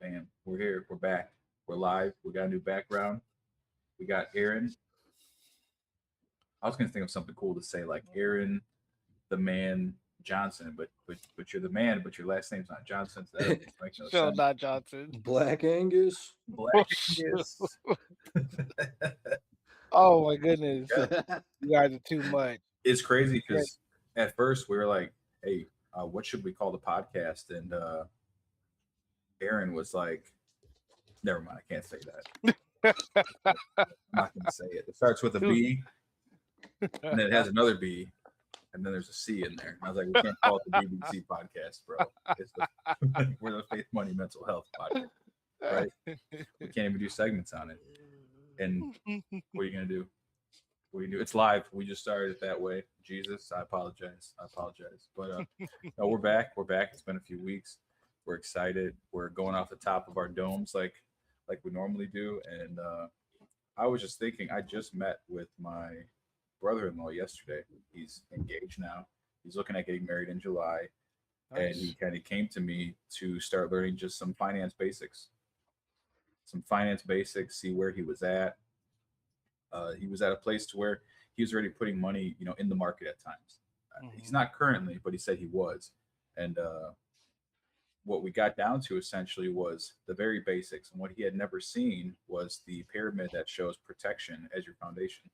Bam. We're here. We're back. We're live. We got a new background. We got Aaron. I was gonna think of something cool to say, like Aaron, the man Johnson, but you're the man, but your last name's not Johnson. So that makes no Phil, sense. not Johnson. Black Angus. Black Angus. Oh my goodness, Yeah. you guys are too much. It's crazy because at first we were like, "Hey, what should we call the podcast?" And Aaron was like, "Never mind, I can't say that. I'm not going to say it. It starts with a B, and then it has another B, and then there's a C in there." And I was like, "We can't call it the BBC podcast, bro. We're the Faith, Money, Mental Health podcast, right? We can't even do segments on it." And what are you going to do? We do. It's live. We just started it that way. Jesus, I apologize. But no, we're back. We're back. It's been a few weeks. We're excited. We're going off the top of our domes like we normally do. And I was just thinking, I just met with my brother-in-law yesterday. He's engaged now. He's looking at getting married in July. And he kind of came to me to start learning just some finance basics. See where he was at. He was at a place to where he was already putting money, in the market at times. He's not currently, but he said he was. And what we got down to essentially was the very basics. And what he had never seen was the pyramid that shows protection as your foundation.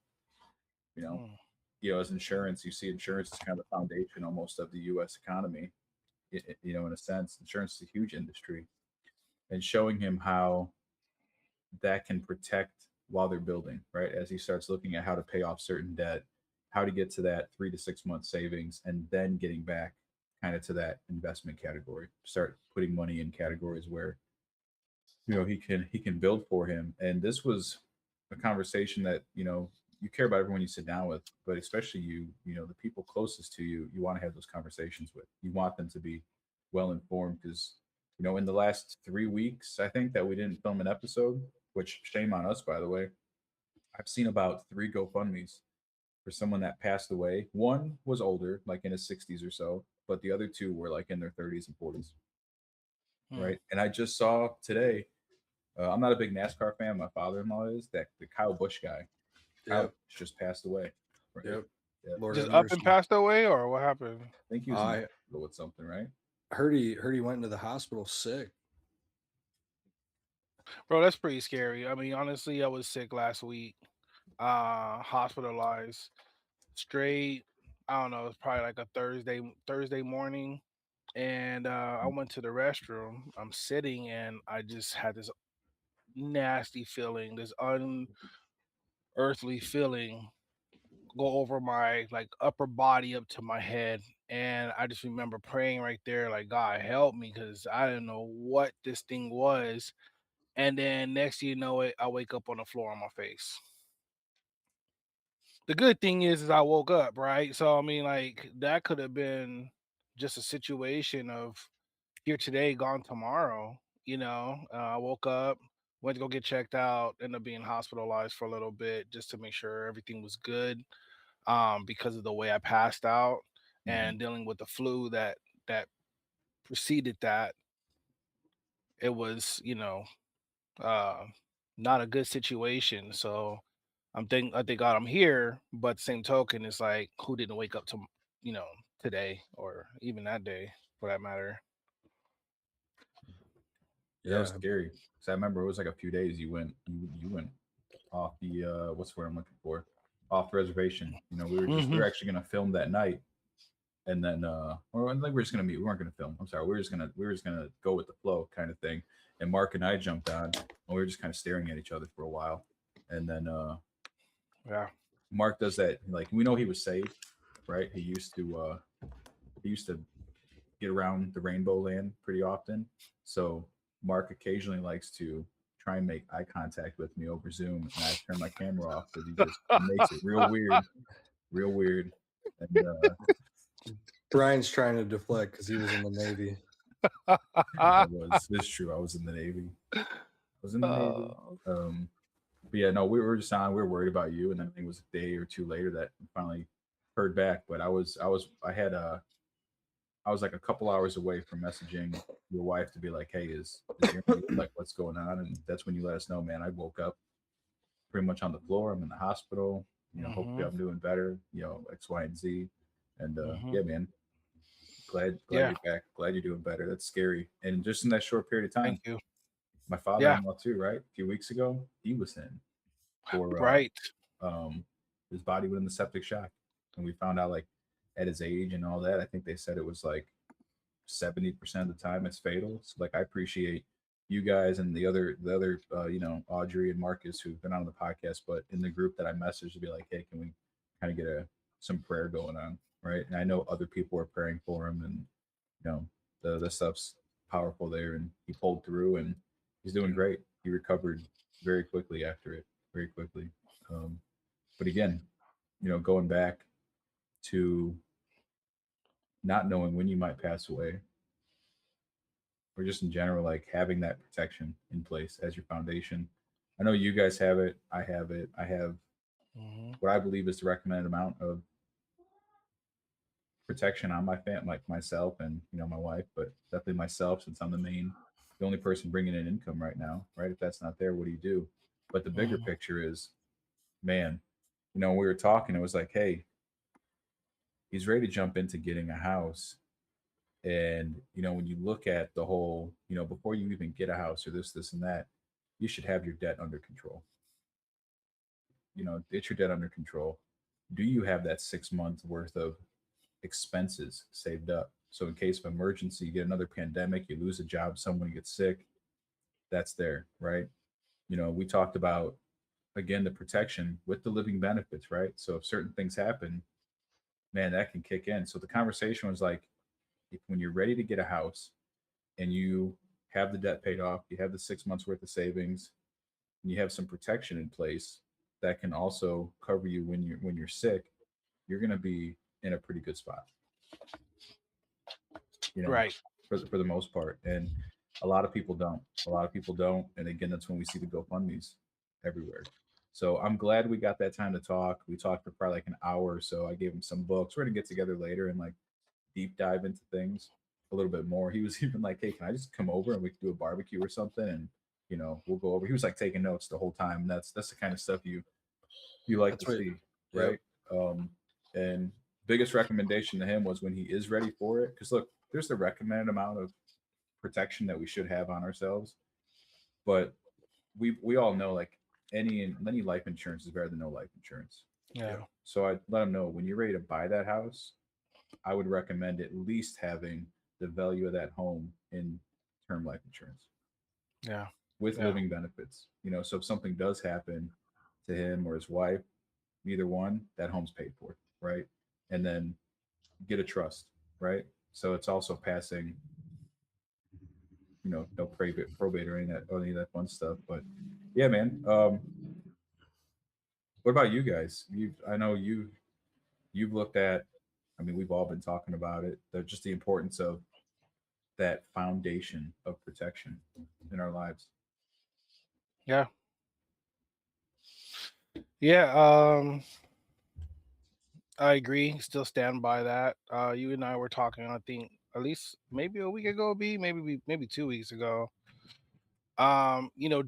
As insurance, you see insurance is kind of the foundation almost of the U.S. economy. In a sense, insurance is a huge industry. And showing him how that can protect while they're building, right? As he starts looking at how to pay off certain debt, how to get to that 3 to 6 month savings, and then getting back kind of to that investment category. Start putting money in categories where he can build for him. And this was a conversation that you care about everyone you sit down with, but especially the people closest to you, you want to have those conversations with. You want them to be well informed because in the last 3 weeks, I think that we didn't film an episode, which shame on us, by the way. I've seen about 3 GoFundMe's for someone that passed away. One was older, like in his 60s or so, but the other 2 were like in their 30s and 40s, right? And I just saw today, I'm not a big NASCAR fan. My father-in-law is, that the Kyle Busch guy. Kyle just passed away. Right? Yep. Lord Just up and passed away, or what happened? I think he was in the hospital with something, right? Heard he went into the hospital sick. Bro, that's pretty scary. I mean, honestly, I was sick last week, hospitalized, straight. I don't know. It's probably like a Thursday morning, and I went to the restroom. I'm sitting, and I just had this nasty feeling, this unearthly feeling, go over my like upper body up to my head. And I just remember praying right there, like, God help me, because I didn't know what this thing was. And then next thing you know it, I wake up on the floor on my face. The good thing is I woke up, right? So I mean, like, that could have been just a situation of here today, gone tomorrow. I woke up, went to go get checked out, ended up being hospitalized for a little bit just to make sure everything was good. Because of the way I passed out and dealing with the flu that preceded that, it was uh not a good situation. So I thank God I'm here, but the same token, it's like, who didn't wake up to you know today or even that day for that matter. Yeah, that was scary. Because I remember it was like a few days you went off the what's the word I'm looking for? Off the reservation. We were actually gonna film that night, and then or like we were just gonna meet. We weren't gonna film. I'm sorry. We were just gonna go with the flow kind of thing. And Mark and I jumped on, and we were just kind of staring at each other for a while. And then Yeah. Mark does that, like, we know he was saved, right? He used to get around the rainbow land pretty often. So Mark occasionally likes to try and make eye contact with me over Zoom, and I turn my camera off because he makes it real weird. And Brian's trying to deflect because he was in the Navy. It's true. I was in the Navy. But yeah, no, we were just on. We were worried about you, and then I think it was a day or two later that we finally heard back. But I had I was like a couple hours away from messaging your wife to be like, "Hey, is your need? Like, what's going on?" And that's when you let us know, man. I woke up pretty much on the floor. I'm in the hospital. Hopefully Mm-hmm. I'm doing better. X, Y, and Z. And Mm-hmm. yeah, man, glad Yeah. you're back. Glad you're doing better. That's scary. And just in that short period of time, Thank you. my Yeah. father-in-law too, right? A few weeks ago, he was in for Right. um his body went in the septic shock, and we found out like at his age and all that. I think they said it was like 70% of the time it's fatal. So like I appreciate you guys and the other Audrey and Marcus who've been on the podcast, but in the group that I messaged to be like, hey, can we kind of get some prayer going on, right? And I know other people are praying for him, and you know the stuff's powerful there, and he pulled through, and he's doing great. He recovered very quickly after it, very quickly. Um, but again, going back to not knowing when you might pass away, or just in general, like having that protection in place as your foundation. I know you guys have it. I have it. I have Mm-hmm. what I believe is the recommended amount of protection on my fam, like myself and my wife, but definitely myself since I'm the only person bringing in income right now. Right? If that's not there, what do you do? But the bigger Mm-hmm. picture is, man, when we were talking, it was like, hey, he's ready to jump into getting a house. And when you look at the whole, before you even get a house or this and that, you should have your debt under control. Get your debt under control. Do you have that 6 months worth of expenses saved up? So in case of emergency, you get another pandemic, you lose a job, someone gets sick, that's there, right? We talked about again the protection with the living benefits, right? So if certain things happen, man, that can kick in. So the conversation was like, when you're ready to get a house and you have the debt paid off, you have the 6 months worth of savings, and you have some protection in place that can also cover you when you're sick, you're going to be in a pretty good spot, you know, Right. for the most part. And a lot of people don't. A lot of people don't. And again, that's when we see the GoFundMe's everywhere. So I'm glad we got that time to talk. We talked for probably like an hour or so. I gave him some books. We're gonna get together later and like deep dive into things a little bit more. He was even like, "Hey, can I just come over and we can do a barbecue or something?" And we'll go over. He was like taking notes the whole time. That's the kind of stuff you like That's to right. see, Yep. right? And biggest recommendation to him was when he is ready for it. Because look, there's the recommended amount of protection that we should have on ourselves, but we all know like any life insurance is better than no life insurance. Yeah. Yep. So I let him know when you're ready to buy that house, I would recommend at least having the value of that home in term life insurance Yeah. with Yeah. living benefits. So if something does happen to him or his wife, either one, that home's paid for, right? And then get a trust, right? So it's also passing, no probate or any of that fun stuff. But yeah, man. What about you guys? I know you've looked at. I mean, we've all been talking about it. Just the importance of that foundation of protection in our lives. Yeah. Yeah. I agree. Still stand by that. You and I were talking, I think, at least maybe a week ago, maybe 2 weeks ago.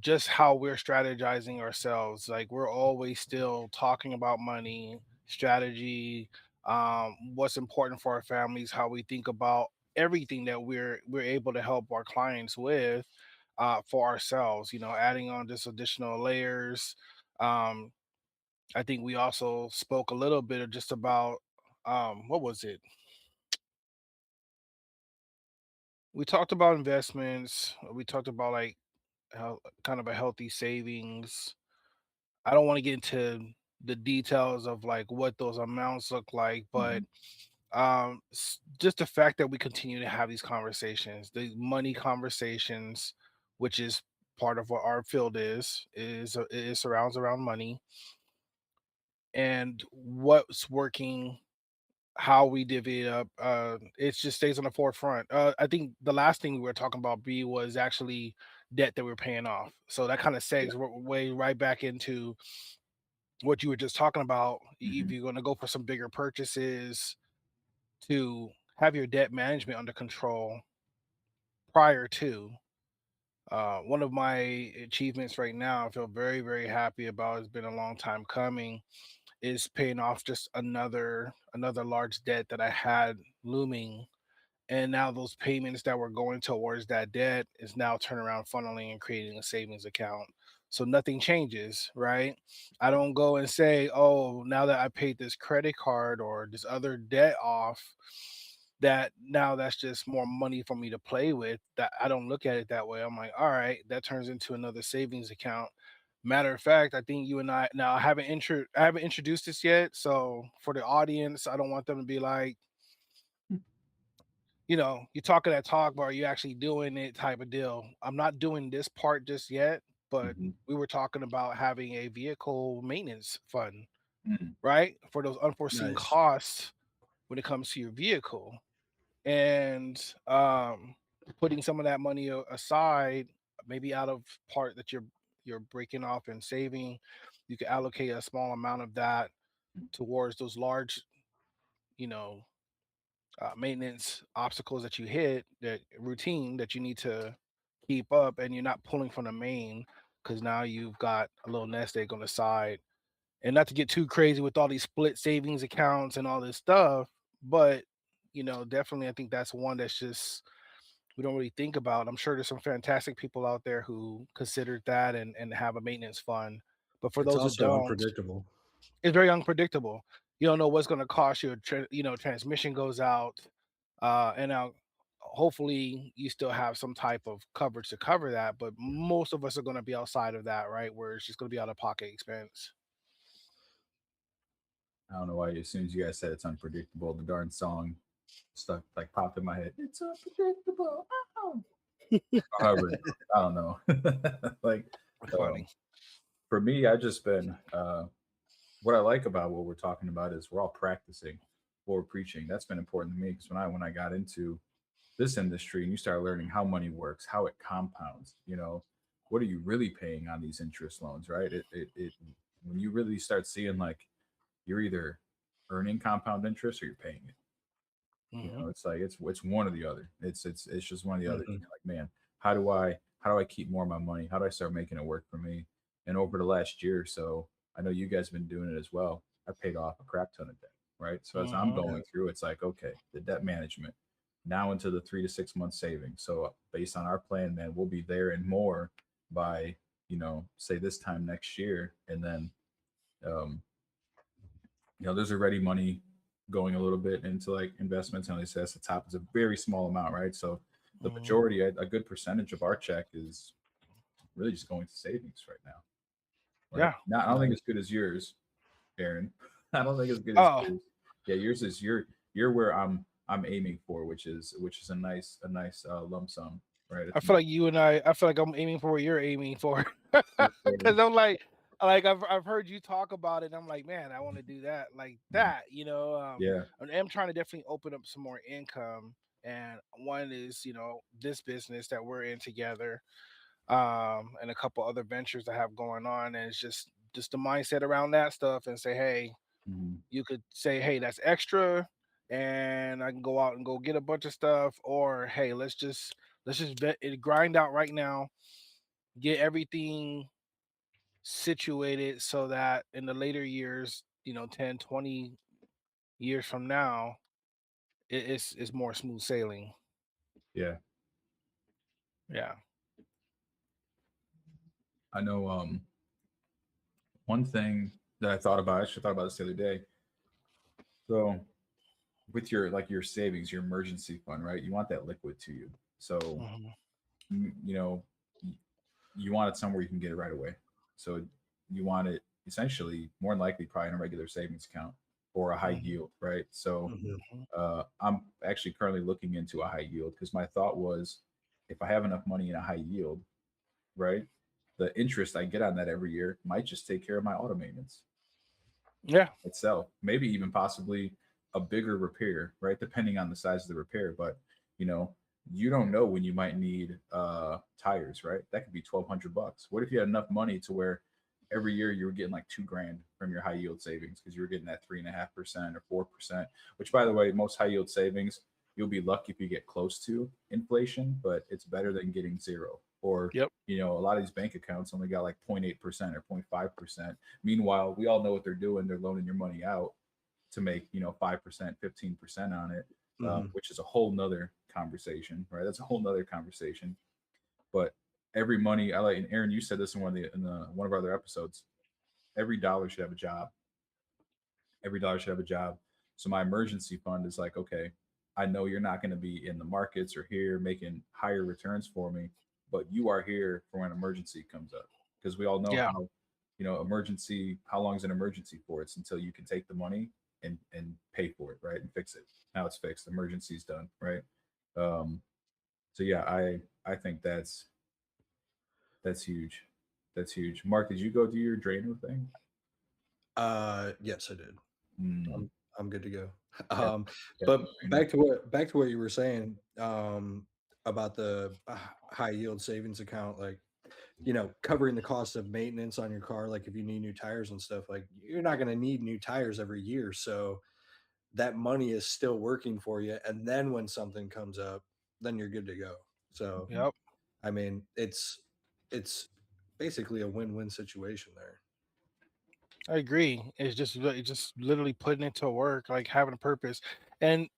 Just how we're strategizing ourselves. Like we're always still talking about money, strategy, what's important for our families, how we think about everything that we're able to help our clients with for ourselves, adding on just additional layers. Um, I think we also spoke a little bit of just about what was it? We talked about investments. We talked about like how kind of a healthy savings. I don't want to get into the details of like what those amounts look like, but Mhm. just the fact that we continue to have these conversations, the money conversations, which is part of what our field is it surrounds around money and what's working, how we divvy it up. It just stays on the forefront. I think the last thing we were talking about B was actually debt that we're paying off. So that kind of Yeah. segs way right back into what you were just talking about. If Hmm. you're going to go for some bigger purchases, to have your debt management under control prior to. One of my achievements right now, I feel very, very happy about. It's been a long time coming. Is paying off just another large debt that I had looming, and now those payments that were going towards that debt is now turning around funneling and creating a savings account. So nothing changes, right? I don't go and say, oh, now that I paid this credit card or this other debt off, that now that's just more money for me to play with. That I don't look at it that way. I'm like, all right, that turns into another savings account. Matter of fact, I think you and I now I haven't introduced this yet. So for the audience, I don't want them to be like, you're talking that talk, but are you actually doing it type of deal? I'm not doing this part just yet, but Mm-hmm. we were talking about having a vehicle maintenance fund, Mm-hmm. right? For those unforeseen Nice. costs when it comes to your vehicle. And putting some of that money aside, maybe out of part that you're breaking off and saving, you can allocate a small amount of that towards those large, you know, maintenance obstacles that you hit, that routine that you need to keep up, and you're not pulling from the main because now you've got a little nest egg on the side. And not to get too crazy with all these split savings accounts and all this stuff, but definitely I think that's one that's just we don't really think about. I'm sure there's some fantastic people out there who considered that and have a maintenance fund. But for It's those who also don't, unpredictable. it's very unpredictable. You don't know what's going to cost you. Transmission goes out, and now hopefully you still have some type of coverage to cover that. But most of us are going to be outside of that, right? Where it's just going to be out of pocket expense. I don't know why. As soon as you guys said it's unpredictable, the darn song stuck like popped in my head. It's unpredictable. Oh. However, it goes, I don't know. Like Funny. for me, I just been what I like about what we're talking about is we're all practicing what we're preaching. That's been important to me because when I got into this industry and you start learning how money works, how it compounds, what are you really paying on these interest loans, right? It when you really start seeing like you're either earning compound interest or you're paying it. Hmm. It's like it's one or the other. It's just one or the other. Mhm. You're like, man, how do I keep more of my money? How do I start making it work for me? And over the last year or so, I know you guys have been doing it as well. I paid off a crap ton of debt, right? So as I'm Hmm. Yeah. going through, it's like, okay, the debt management now into the 3 to 6 month savings. So based on our plan, man, we'll be there and more by say this time next year, and then um, there's already money going a little bit into like investments. And they say that's the top. It's a very small amount, right? So the Hmm. majority, a good percentage of our check is really just going to savings right now, right? Yeah. Not, I don't think Nice. it's good as yours, Aaron. I don't think it's good as Oh, yours. Yeah, yours is you're where I'm aiming for, which is a nice lump sum, right? I It's feel not like you and I feel like I'm aiming for what you're aiming for. yes, sir. Because I'm like I've heard you talk about it. And I'm like, man, I want to do that like Mhm. that. Yeah. And I'm trying to definitely open up some more income. And one is, this business that we're in together, and a couple other ventures I have going on. And it's just the mindset around that stuff and say, hey, Mhm. you could say, hey, that's extra, and I can go out and go get a bunch of stuff, or hey, let's just grind out right now, get everything situated so that in the later years, 10, 20 years from now, it's more smooth sailing. Yeah. Yeah. I know one thing that I actually thought about this the other day. So with your savings, your emergency fund, right? You want that liquid to you. So Hmm. y- you want it somewhere you can get it right away. So you want it essentially more than likely probably in a regular savings account or a high Hmm. yield, right? So Mhm. Hmm. I'm actually currently looking into a high yield because my thought was if I have enough money in a high yield, right, the interest I get on that every year might just take care of my auto maintenance Yeah. itself, maybe even possibly a bigger repair, right? Depending on the size of the repair. But you know, you don't know when you might need tires, right? That could be $1,200. What if you had enough money to where every year you were getting like 2 grand from your high yield savings because you were getting that 3.5% or 4%, which by the way, most high yield savings, you'll be lucky if you get close to inflation, but it's better than getting zero. Or, Yep. a lot of these bank accounts only got like 0.8% or 0.5%. Meanwhile, we all know what they're doing. They're loaning your money out to make 5%, 15% on it, Hmm. which is a whole nother conversation, right? That's a whole nother conversation. But every money, I like, and Aaron, you said this in one of our other episodes. Every dollar should have a job. Every dollar should have a job. So my emergency fund is like, okay, I know you're not going to be in the markets or here making higher returns for me, but you are here for when emergency comes up. Because we all know Yeah. how, emergency, how long is an emergency for? It's until you can take the money and pay for it, right? And fix it. Now it's fixed. Emergency's done, right? Um, so yeah, I think that's huge. That's huge. Mark, did you go do your Drano thing? Yes, I did. Mm, I'm good to go. Cap- But Captain Drano. back to what you were saying about the high yield savings account, like covering the cost of maintenance on your car, like if you need new tires and stuff, like you're not going to need new tires every year, so that money is still working for you, and then when something comes up, then you're good to go. So Yep. I mean, it's basically a win-win situation there. I agree. It's just literally putting it to work, like having a purpose. And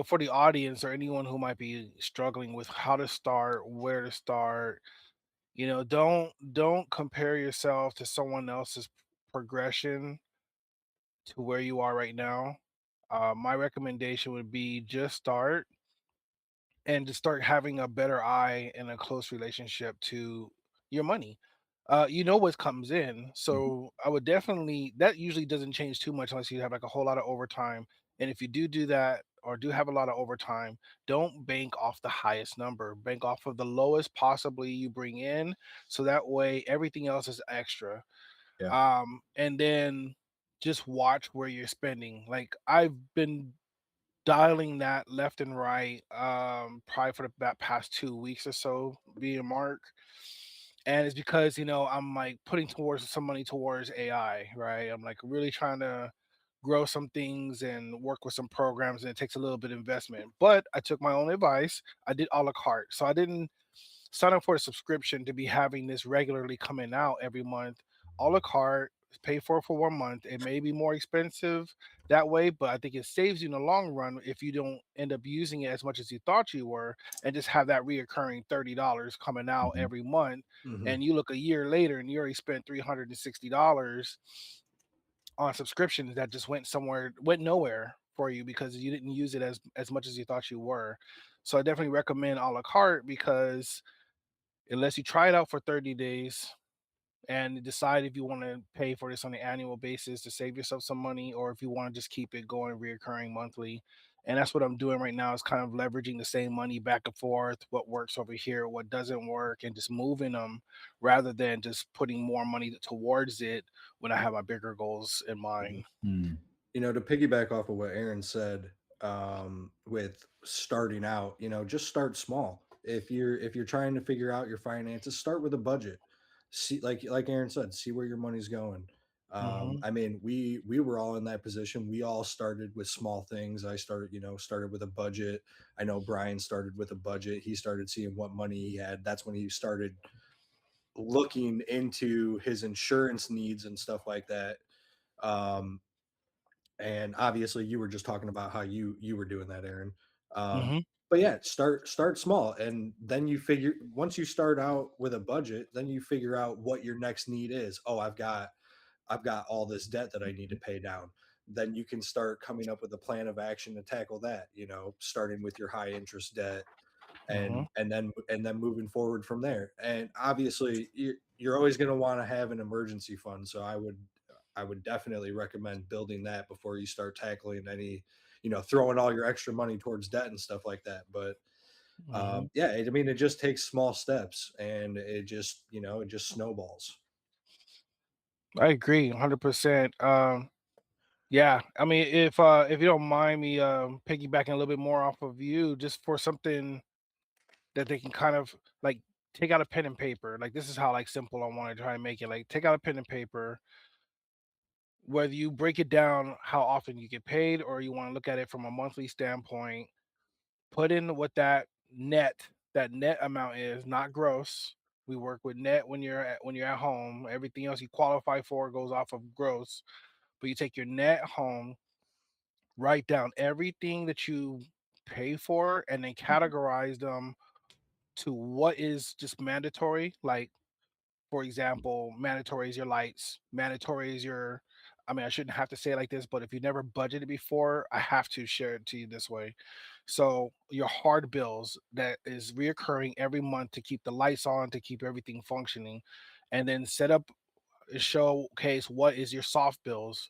for the audience or anyone who might be struggling with how to start, where to start, don't compare yourself to someone else's progression to where you are right now. My recommendation would be just start and to start having a better eye and a close relationship to your money. You know what comes in, Mhm. so I would definitely, that usually doesn't change too much unless you have like a whole lot of overtime. And if you do that or do have a lot of overtime, don't bank off the highest number. Bank off of the lowest possibly you bring in, so that way everything else is extra. Yeah. And then just watch where you're spending. Like I've been dialing that left and right, probably for that past 2 weeks or so, being Mark. And it's because, I'm like putting towards some money towards AI, right? I'm like really trying to grow some things and work with some programs, and it takes a little bit of investment. But I took my own advice. I did a la carte. So I didn't sign up for a subscription to be having this regularly coming out every month. A la carte, pay for 1 month. It may be more expensive that way, but I think it saves you in the long run if you don't end up using it as much as you thought you were, and just have that reoccurring $30 coming out Mhm. every month. Hmm. And you look a year later and you already spent $360 on subscriptions that just went nowhere for you because you didn't use it as much as you thought you were. So I definitely recommend a la carte because unless you try it out for 30 days and decide if you want to pay for this on an annual basis to save yourself some money, or if you want to just keep it going reoccurring monthly. And that's what I'm doing right now, is kind of leveraging the same money back and forth, what works over here, what doesn't work, and just moving them rather than just putting more money towards it when I have my bigger goals in mind. Mm. To piggyback off of what Aaron said, with starting out, just start small. If you're trying to figure out your finances, start with a budget. See, like Aaron said, see where your money's going. Hmm. I mean, we were all in that position. We all started with small things. I started with a budget. I know Brian started with a budget. He started seeing what money he had. That's when he started looking into his insurance needs and stuff like that. Um, and obviously you were just talking about how you were doing that, Aaron. um Hmm. but yeah, start small, and then you figure, once you start out with a budget, then you figure out what your next need is. Oh, I've got all this debt that I need to pay down. Then you can start coming up with a plan of action to tackle that, starting with your high interest debt, Hmm. and then moving forward from there. And obviously you're always going to want to have an emergency fund, so I would definitely recommend building that before you start tackling any, throwing all your extra money towards debt and stuff like that. But Hmm. yeah, I mean, it just takes small steps, and it just snowballs. I agree 100%. Yeah, I mean, if you don't mind me piggybacking a little bit more off of you, just for something that they can kind of like take out a pen and paper. Like this is how like simple I want to try and make it. Like take out a pen and paper, whether you break it down how often you get paid or you want to look at it from a monthly standpoint. Put in what that net amount is, not gross. We work with net when you're at home. Everything else you qualify for goes off of gross. But you take your net home, write down everything that you pay for, and then categorize them to what is just mandatory. Like, for example, mandatory is your lights, mandatory is your, I mean, I shouldn't have to say it like this, but if you never budgeted before, I have to share it to you this way. So your hard bills that is reoccurring every month to keep the lights on, to keep everything functioning, and then set up showcase what is your soft bills,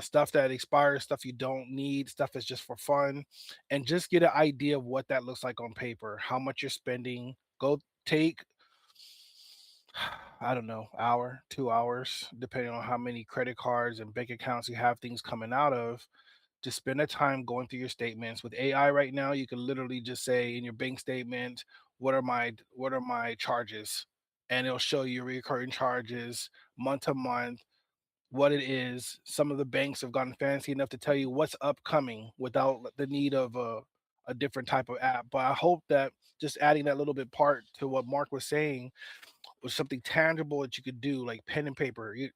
stuff that expires, stuff you don't need, stuff that's just for fun, and just get an idea of what that looks like on paper, how much you're spending. Go take, I don't know, hour, 2 hours, depending on how many credit cards and bank accounts you have things coming out of. Just spend the time going through your statements. With AI right now, you can literally just say in your bank statement, what are my charges? And it'll show you recurring charges month to month, what it is. Some of the banks have gotten fancy enough to tell you what's upcoming without the need of a different type of app. But I hope that just adding that little bit part to what Mark was saying was something tangible that you could do, like pen and paper. You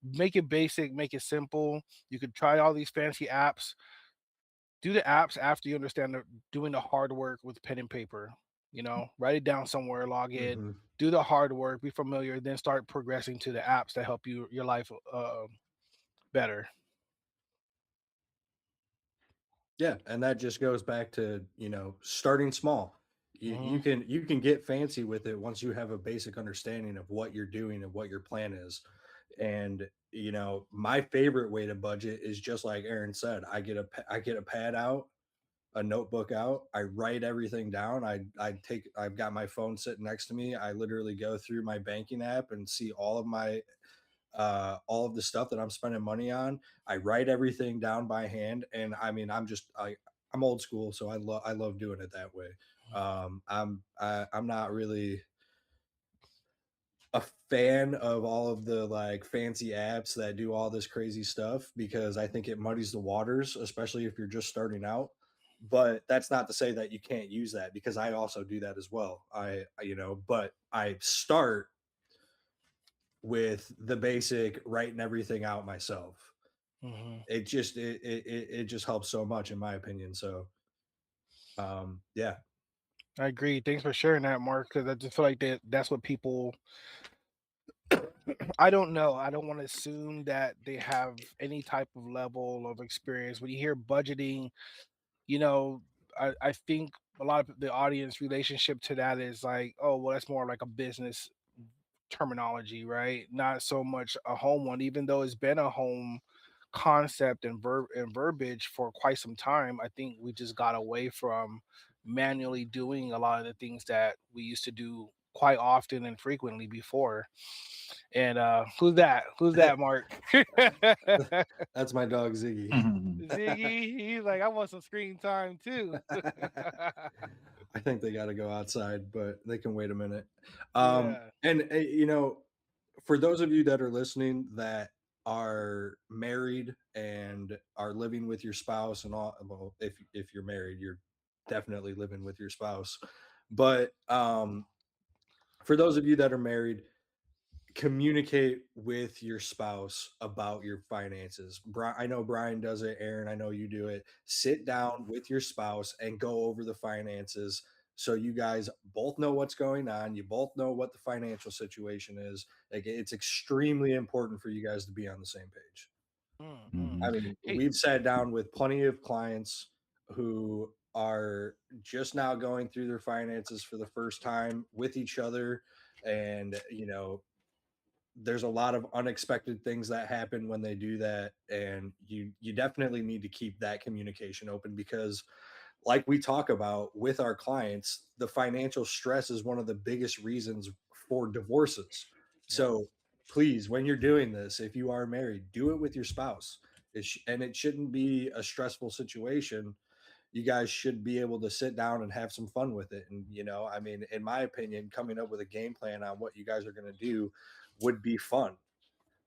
make it basic, make it simple. You could try all these fancy apps. Do the apps after you understand doing the hard work with pen and paper. Write it down somewhere, log in, Hmm. do the hard work, be familiar, then start progressing to the apps that help your life better. Yeah, and that just goes back to, starting small. You Hmm. can get fancy with it once you have a basic understanding of what you're doing and what your plan is. And my favorite way to budget is just like Aaron said. I get a pad out, a notebook out. I write everything down. I've got my phone sitting next to me. I literally go through my banking app and see all of the stuff that I'm spending money on. I write everything down by hand, and I mean, I'm old school, so I love doing it that way. I'm not really a fan of all of the like fancy apps that do all this crazy stuff because I think it muddies the waters, especially if you're just starting out. But that's not to say that you can't use that because I also do that as well. But I start with the basic writing everything out myself. Hmm. It just helps so much in my opinion. So yeah. I agree. Thanks for sharing that, Mark, because I just feel like that's what people. I don't know. I don't want to assume that they have any type of level of experience. When you hear budgeting, you know, I think a lot of the audience relationship to that is like, oh, well, that's more like a business terminology, right? Not so much a home one, even though it's been a home concept and verbiage for quite some time. I think we just got away from manually doing a lot of the things that we used to do quite often and frequently before. And who's that? Who's that, Mark? That's my dog Ziggy. Ziggy, he's like, I want some screen time too. I think they got to go outside, but they can wait a minute. Yeah. And for those of you that are listening that are married and are living with your spouse and all, well, if you're married, you're definitely living with your spouse. But for those of you that are married, communicate with your spouse about your finances. I know Brian does it. Aaron, I know you do it. Sit down with your spouse and go over the finances so you guys both know what's going on. You both know what the financial situation is. Like it's extremely important for you guys to be on the same page. Mm-hmm. I mean, Hey. we've sat down with plenty of clients who are just now going through their finances for the first time with each other, and there's a lot of unexpected things that happen when they do that, and you definitely need to keep that communication open because like we talk about with our clients, the financial stress is one of the biggest reasons for divorces. Yep. So please, when you're doing this, if you are married, do it with your spouse. And it shouldn't be a stressful situation. You guys should be able to sit down and have some fun with it. And, I mean, in my opinion, coming up with a game plan on what you guys are going to do would be fun.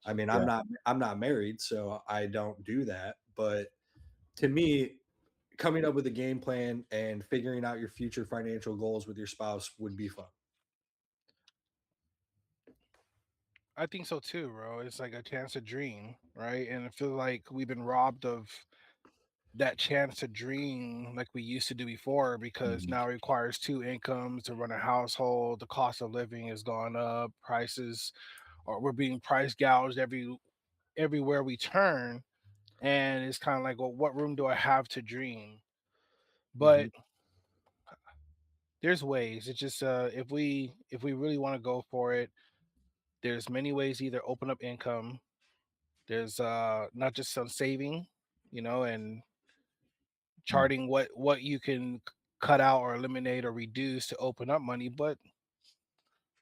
I mean, Yeah. I'm not married, so I don't do that. But to me, coming up with a game plan and figuring out your future financial goals with your spouse would be fun. I think so too, bro. It's like a chance to dream, right? And I feel like we've been robbed of that chance to dream like we used to do before because Mhm. now it requires two incomes to run a household. The cost of living has gone up, prices, or we're being price gouged everywhere we turn. And it's kind of like, well, what room do I have to dream? But Mhm. there's ways. It's just if we really want to go for it, there's many ways to either open up income. There's not just some saving, and Mm. charting what you can cut out or eliminate or reduce to open up money. But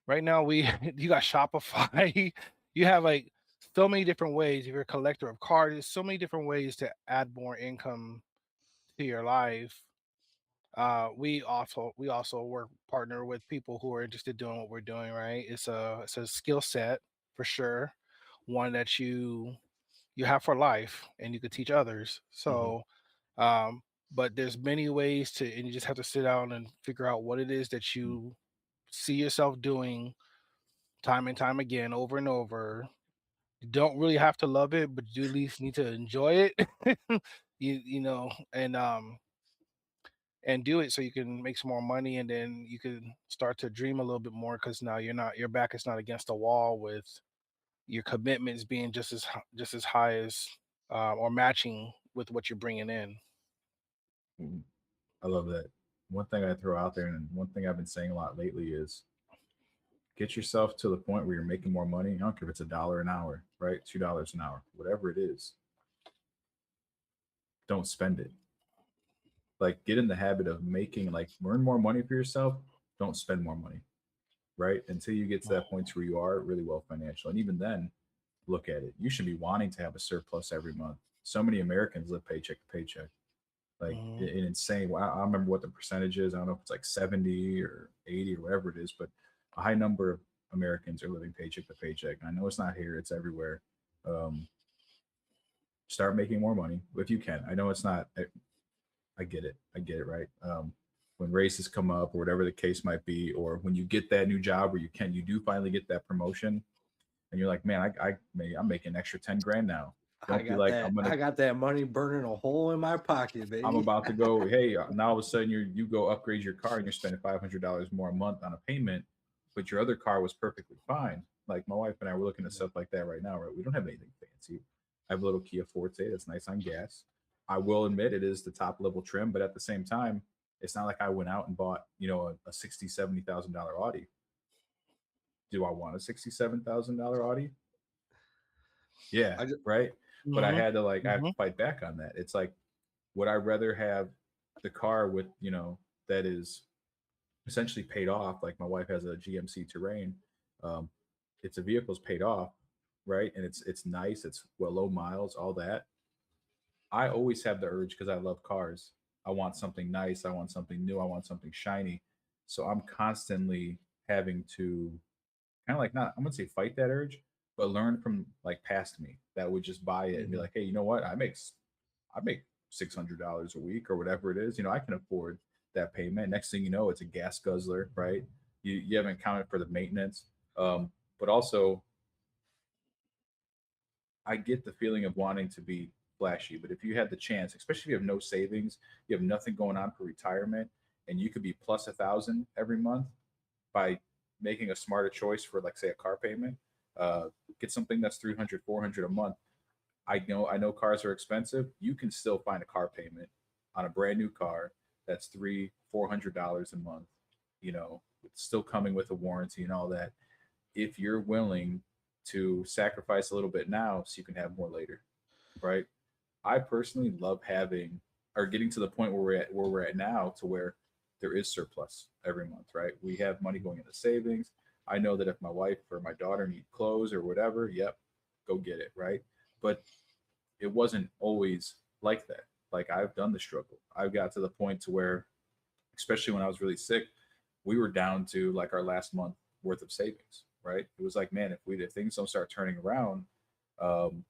right now we you got Shopify, you have like so many different ways. If you're a collector of cards, there's so many different ways to add more income to your life. We also work partner with people who are interested in doing what we're doing, right? It's a skill set for sure, one that you have for life and you could teach others. Mhm. So but there's many ways to, and you just have to sit down and figure out what it is that Mm. you see yourself doing time and time again, over and over. You don't really have to love it, but you at least need to enjoy it. And do it so you can make some more money, and then you can start to dream a little bit more because now your back is not against the wall with your commitments being just as high as or matching with what you're bringing in. Mm. I love that. One thing I throw out there, and one thing I've been saying a lot lately is get yourself to the point where you're making more money. I don't care if it's $1 an hour, right? $2 an hour, whatever it is. Don't spend it. Like get in the habit of making like earn more money for yourself. Don't spend more money, right? Until you get to that point where you are really well financial. And even then, look at it. You should be wanting to have a surplus every month. So many Americans live paycheck to paycheck, like Mhm. insane. Well, I don't remember what the percentage is. I don't know if it's like 70 or 80 or whatever it is, but a high number of Americans are living paycheck to paycheck. And I know it's not here; it's everywhere. Um, start making more money if you can. I know it's not. I get it. I get it. Right. When races come up or whatever the case might be, or when you get that new job where you do finally get that promotion, and you're like, man, I'm making an extra 10 grand now. I Don't be got like, that. I got that money burning a hole in my pocket, I'm baby. about to go. Hey, now all of a sudden you go upgrade your car and you're spending $500 more a month on a payment, but your other car was perfectly fine. Like my wife and I were looking at stuff like that right now. Right, we don't have anything fancy. I have a little Kia Forte that's nice on gas. I will admit it is the top level trim, but at the same time, it's not like I went out and bought a $60,000-$70,000 Audi. Do I want a $67,000 Audi? Yeah, I just, right. But Mhm. I have to Mhm. fight back on that. It's like, would I rather have the car with that is essentially paid off? Like my wife has a GMC Terrain. Um, it's a vehicle's paid off, right? And it's nice. It's well low miles, all that. I always have the urge because I love cars. I want something nice. I want something new. I want something shiny. So I'm constantly having to kind of like not I'm gonna say fight that urge, but learn from like past me that would just buy it and be Mhm. like, hey, you know what? I make $600 a week or whatever it is. I can afford that payment. Next thing you know, it's a gas guzzler, right? You haven't accounted for the maintenance. But also I get the feeling of wanting to be flashy, but if you had the chance, especially if you have no savings, you have nothing going on for retirement, and you could be plus 1,000 every month by making a smarter choice for, like, say, a car payment. Uh, get something that's 300, 400 a month. I know cars are expensive. You can still find a car payment on a brand new car that's $300, $400 a month. It's still coming with a warranty and all that if you're willing to sacrifice a little bit now so you can have more later, right? I personally love having or getting to the point where we're at now to where there is surplus every month, right? We have money going into savings. I know that if my wife or my daughter need clothes or whatever, yep, go get it, right? But it wasn't always like that. Like I've done the struggle. I've got to the point to where, especially when I was really sick, we were down to like our last month worth of savings, right? It was like, man, if things don't start turning around, um,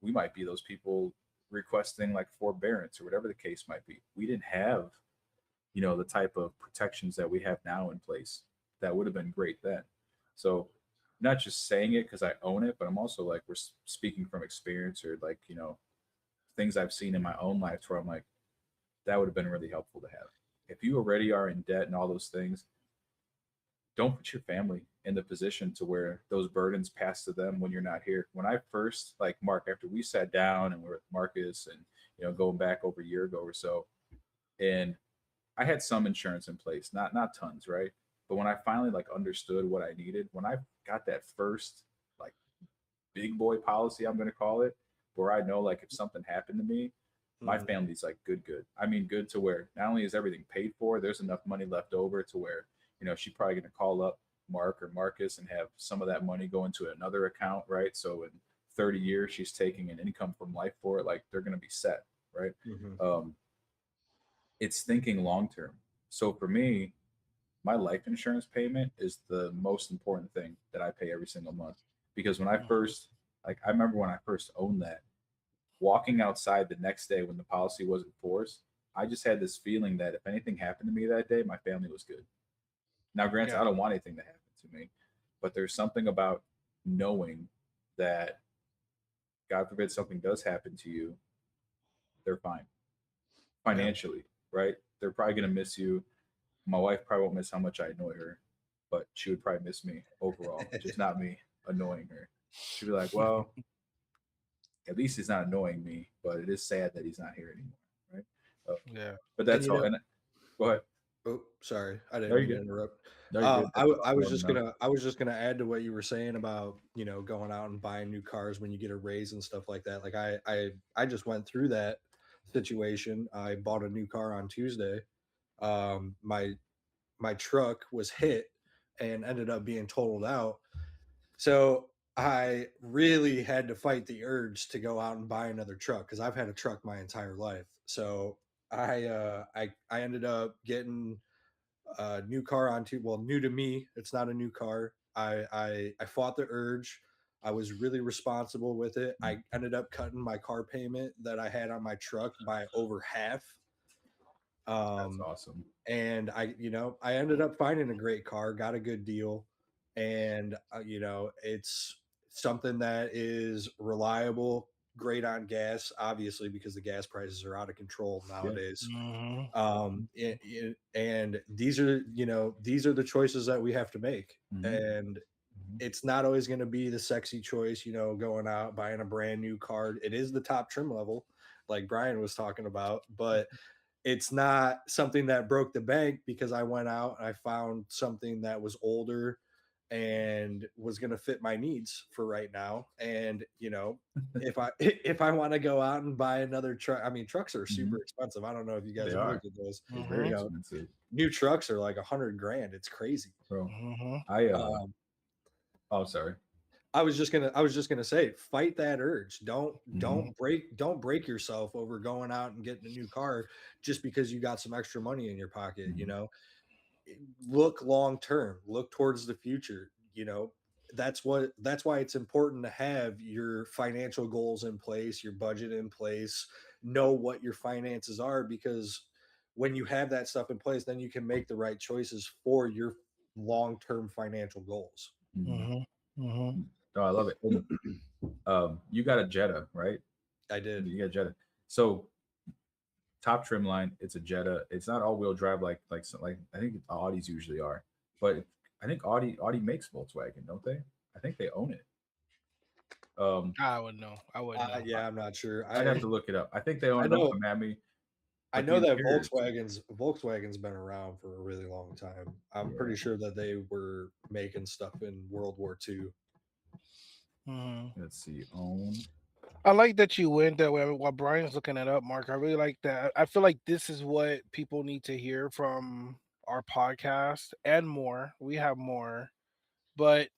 we might be those people requesting like forbearance or whatever the case might be. We didn't have, the type of protections that we have now in place that would have been great then. So, not just saying it because I own it, but I'm also like, we're speaking from experience or like, things I've seen in my own life where I'm like, that would have been really helpful to have. If you already are in debt and all those things, don't put your family in the position to where those burdens pass to them when you're not here. When I first, like Mark, after we sat down and we were with Marcus and, going back over a year ago or so, and I had some insurance in place, not tons, right? But when I finally like understood what I needed, when I got that first like big boy policy, I'm gonna call it, where I know like if something happened to me, my family's like good. I mean, good to where not only is everything paid for, there's enough money left over to where, she's probably gonna call up Mark or Marcus and have some of that money go into another account, right? So in 30 years, she's taking an income from life for it, like they're gonna be set, right? Um, it's thinking long term. So for me, my life insurance payment is the most important thing that I pay every single month. Because when I first, like, I remember when I first owned that, walking outside the next day when the policy wasn't forced, I just had this feeling that if anything happened to me that day, my family was good. Now, granted, I don't want anything to happen to me, but there's something about knowing that, God forbid, something does happen to you, they're fine financially, right? They're probably going to miss you. My wife probably won't miss how much I annoy her, but she would probably miss me overall, just not me annoying her. She'd be like, well, at least he's not annoying me, but it is sad that he's not here anymore, right? Yeah. But that's all. And go ahead. Oh, sorry, I No, didn't you're mean to good. interrupt. No, you're good. I was just gonna add to what you were saying about going out and buying new cars when you get a raise and stuff like that. Like I just went through that situation. I bought a new car on Tuesday. My truck was hit and ended up being totaled out. So I really had to fight the urge to go out and buy another truck because I've had a truck my entire life. So I ended up getting a new car new to me. It's not a new car. I fought the urge. I was really responsible with it. I ended up cutting my car payment that I had on my truck by over half. That's awesome. And I ended up finding a great car, got a good deal, and it's something that is reliable, great on gas, obviously because the gas prices are out of control nowadays. And these are the choices that we have to make, and it's not always going to be the sexy choice, going out buying a brand new car. It is the top trim level, like Brian was talking about, but it's not something that broke the bank because I went out and I found something that was older and was going to fit my needs for right now. And if I want to go out and buy another truck, I mean, trucks are super expensive. I don't know if you guys have looked at those. Very expensive. New trucks are like $100,000. It's crazy, bro. Sorry. I was just gonna say, fight that urge. Don't break yourself over going out and getting a new car just because you got some extra money in your pocket. Look long term. Look towards the future. That's why it's important to have your financial goals in place, your budget in place, know what your finances are, because when you have that stuff in place, then you can make the right choices for your long term financial goals. Oh, I love it. You got a Jetta, right? I did. You got a Jetta. So top trim line, it's a Jetta. It's not all wheel drive like I think Audis usually are, but I think Audi makes Volkswagen, don't they? I think they own it. I would know. Yeah, I'm not sure. I'd have to look it up. I think they own it. Don't come at me. I know that Volkswagen's been around for a really long time. I'm pretty sure that they were making stuff in World War II. Let's see. Own. I like that you went that way. While Brian's looking it up, Mark, I really like that. I feel like this is what people need to hear from our podcast and more. We have more, but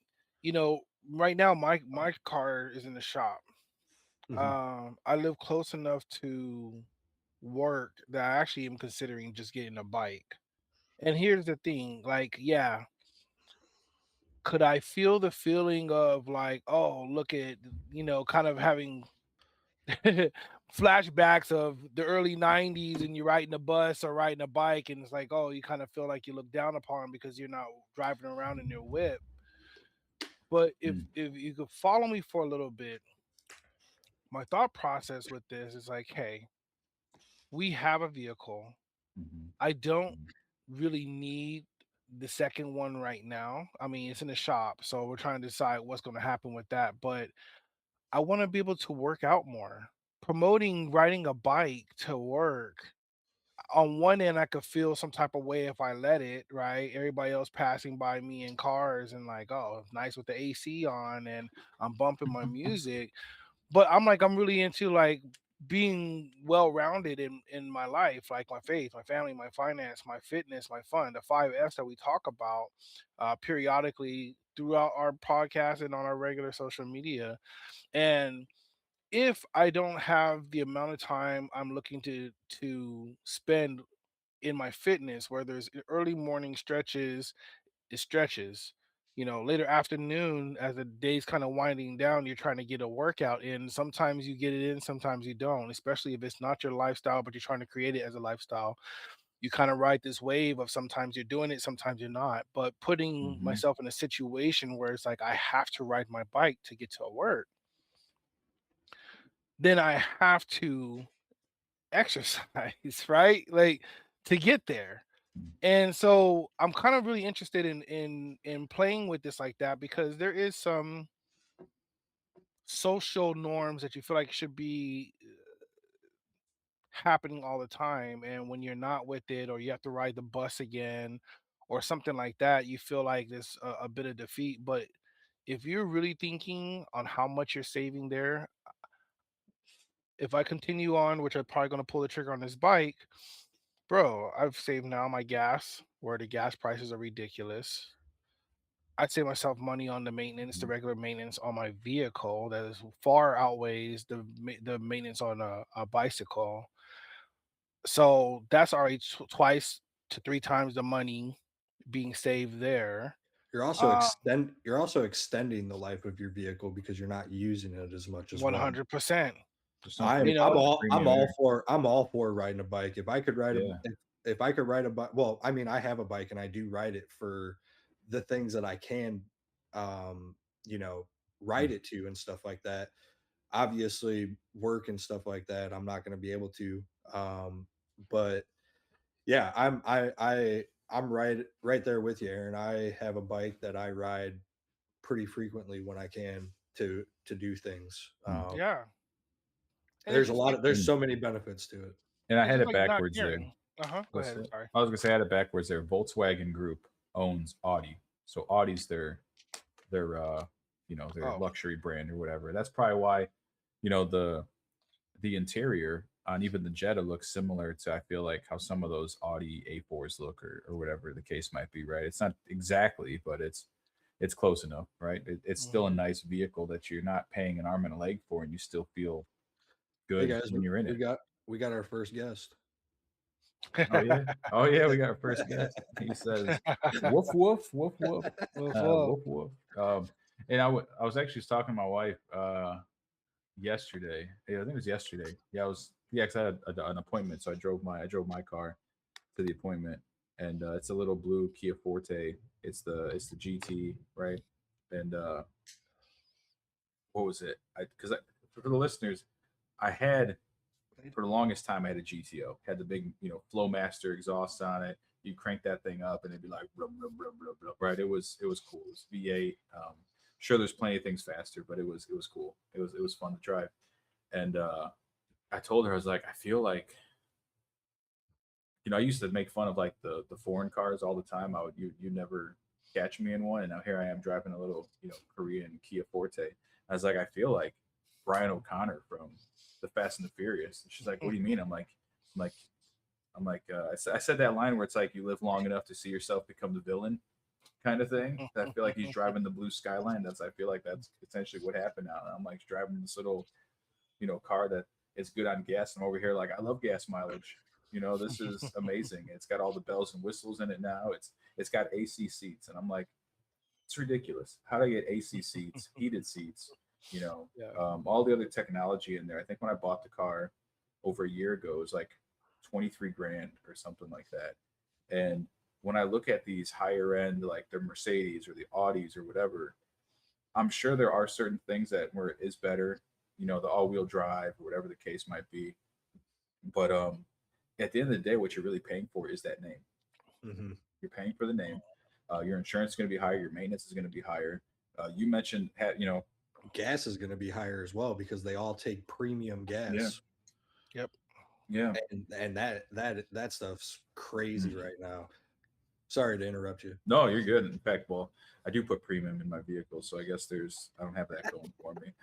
right now my car is in the shop. I live close enough to work that I actually am considering just getting a bike. And here's the thing, like, yeah, could I feel the feeling of like, oh, look at, kind of having flashbacks of the early 90s and you're riding a bus or riding a bike and it's like, oh, you kind of feel like you look down upon because you're not driving around in your whip. But if you could follow me for a little bit, my thought process with this is like, hey, we have a vehicle. Mhm. I don't really need the second one right now. I mean, it's in the shop, so we're trying to decide what's going to happen with that. But I want to be able to work out more. Promoting riding a bike to work, on one end, I could feel some type of way if I let it, right? Everybody else passing by me in cars and like, oh, nice with the AC on, and I'm bumping my music. But I'm like, I'm really into like being well rounded in my life, like my faith, my family, my finance, my fitness, my fun, the 5 F's that we talk about periodically throughout our podcast and on our regular social media. And if I don't have the amount of time I'm looking to spend in my fitness, where there's early morning stretches, it stretches. Later afternoon, as the day's kind of winding down, you're trying to get a workout in. Sometimes you get it in, sometimes you don't, especially if it's not your lifestyle, but you're trying to create it as a lifestyle. You kind of ride this wave of sometimes you're doing it, sometimes you're not. But putting Mhm. myself in a situation where it's like I have to ride my bike to get to work, then I have to exercise, right? Like to get there. Mm. And so I'm kind of really interested in playing with this like that because there is some social norms that you feel like should be happening all the time, and when you're not with it or you have to ride the bus again or something like that, you feel like there's a bit of defeat. But if you're really thinking on how much you're saving there, if I continue on, which I'm probably going to pull the trigger on this bike, bro, I've saved now my gas where the gas prices are ridiculous. I'd save myself money on the maintenance, the Mhm. regular maintenance on my vehicle that is far outweighs the maintenance on a bicycle. So that's already twice to three times the money being saved there. Uh, You're also extending the life of your vehicle because you're not using it as much as well. 100%. There's some I'm You pretty I'm know, solid all I'm premium all there. for I'm all for riding a bike. If I could ride a Yeah. if I could ride a bike, well, I mean, I have a bike and I do ride it for the things that I can, um, you know, ride Mm. it to and stuff like that. Obviously, work and stuff like that, I'm not going to be able to. But yeah, I'm right there with you, Aaron. I have a bike that I ride pretty frequently when I can to do things. Mm. yeah. And it's There's just like there's And so many benefits to it. I it's had just it like not backwards there. caring. Uh-huh. Go What's ahead. I'm it? sorry. I was gonna say I had it backwards there. Volkswagen Group owns Audi, so Audi's their their Oh, luxury brand or whatever. That's probably why the interior on even the Jetta looks similar to, I feel like, how some of those Audi A4s look, or whatever the case might be, right? It's not exactly, but it's close enough, right? It's still a mhm. nice vehicle that you're not paying an arm and a leg for, and you still feel Hey good guys, when you're in we it. got we got our first guest. Oh yeah, oh yeah, we got our first guest. He says, "Woof woof woof woof Woof, woof. woof woof." And I was actually talking to my wife yesterday. Yeah, I think it was yesterday. Yeah, I was. Yeah, 'cause I had an appointment, so I drove my car to the appointment, and it's a little blue Kia Forte. It's the GT, right? And what was it? Because for the listeners, I had for the longest time I had a GTO. Had the big Flowmaster exhaust on it. You crank that thing up, and it'd be like blub, blub, blub, blub, blub, right. It was cool. It was V8. Sure, there's plenty of things faster, but it was cool. It was fun to drive. And I told her, I was like, I feel like, I used to make fun of like the foreign cars all the time. You never catch me in one, and now here I am driving a little Korean Kia Forte. I was like, I feel like Brian O'Connor from the Fast and the Furious. And she's like, what do you mean? I'm like, I said that line where it's like you live long enough to see yourself become the villain, kind of thing. I feel like he's driving the blue Skyline. I feel like that's essentially what happened now. And I'm like driving this little car that is good on gas. I'm over here like, I love gas mileage. This is amazing. It's got all the bells and whistles in it now. It's got AC seats, and I'm like, it's ridiculous. How do I get AC seats, heated seats? Yeah. All the other technology in there. I think when I bought the car, over a year ago. It was like 23 grand or something like that. And when I look at these higher end, like the Mercedes or the Audis or whatever, I'm sure there are certain things that where it is better, the all wheel drive or whatever the case might be. But at the end of the day, what you're really paying for is that name. Hmm. You're paying for the name. Your insurance is going to be higher. Your maintenance is going to be higher. You mentioned, Gas is going to be higher as well because they all take premium yeah, gas. Yep. yeah. And that stuff's crazy Mhm. right now. Sorry to interrupt you. No, you're good. In fact, well, I do put premium in my vehicle, so I guess I don't have that going for me.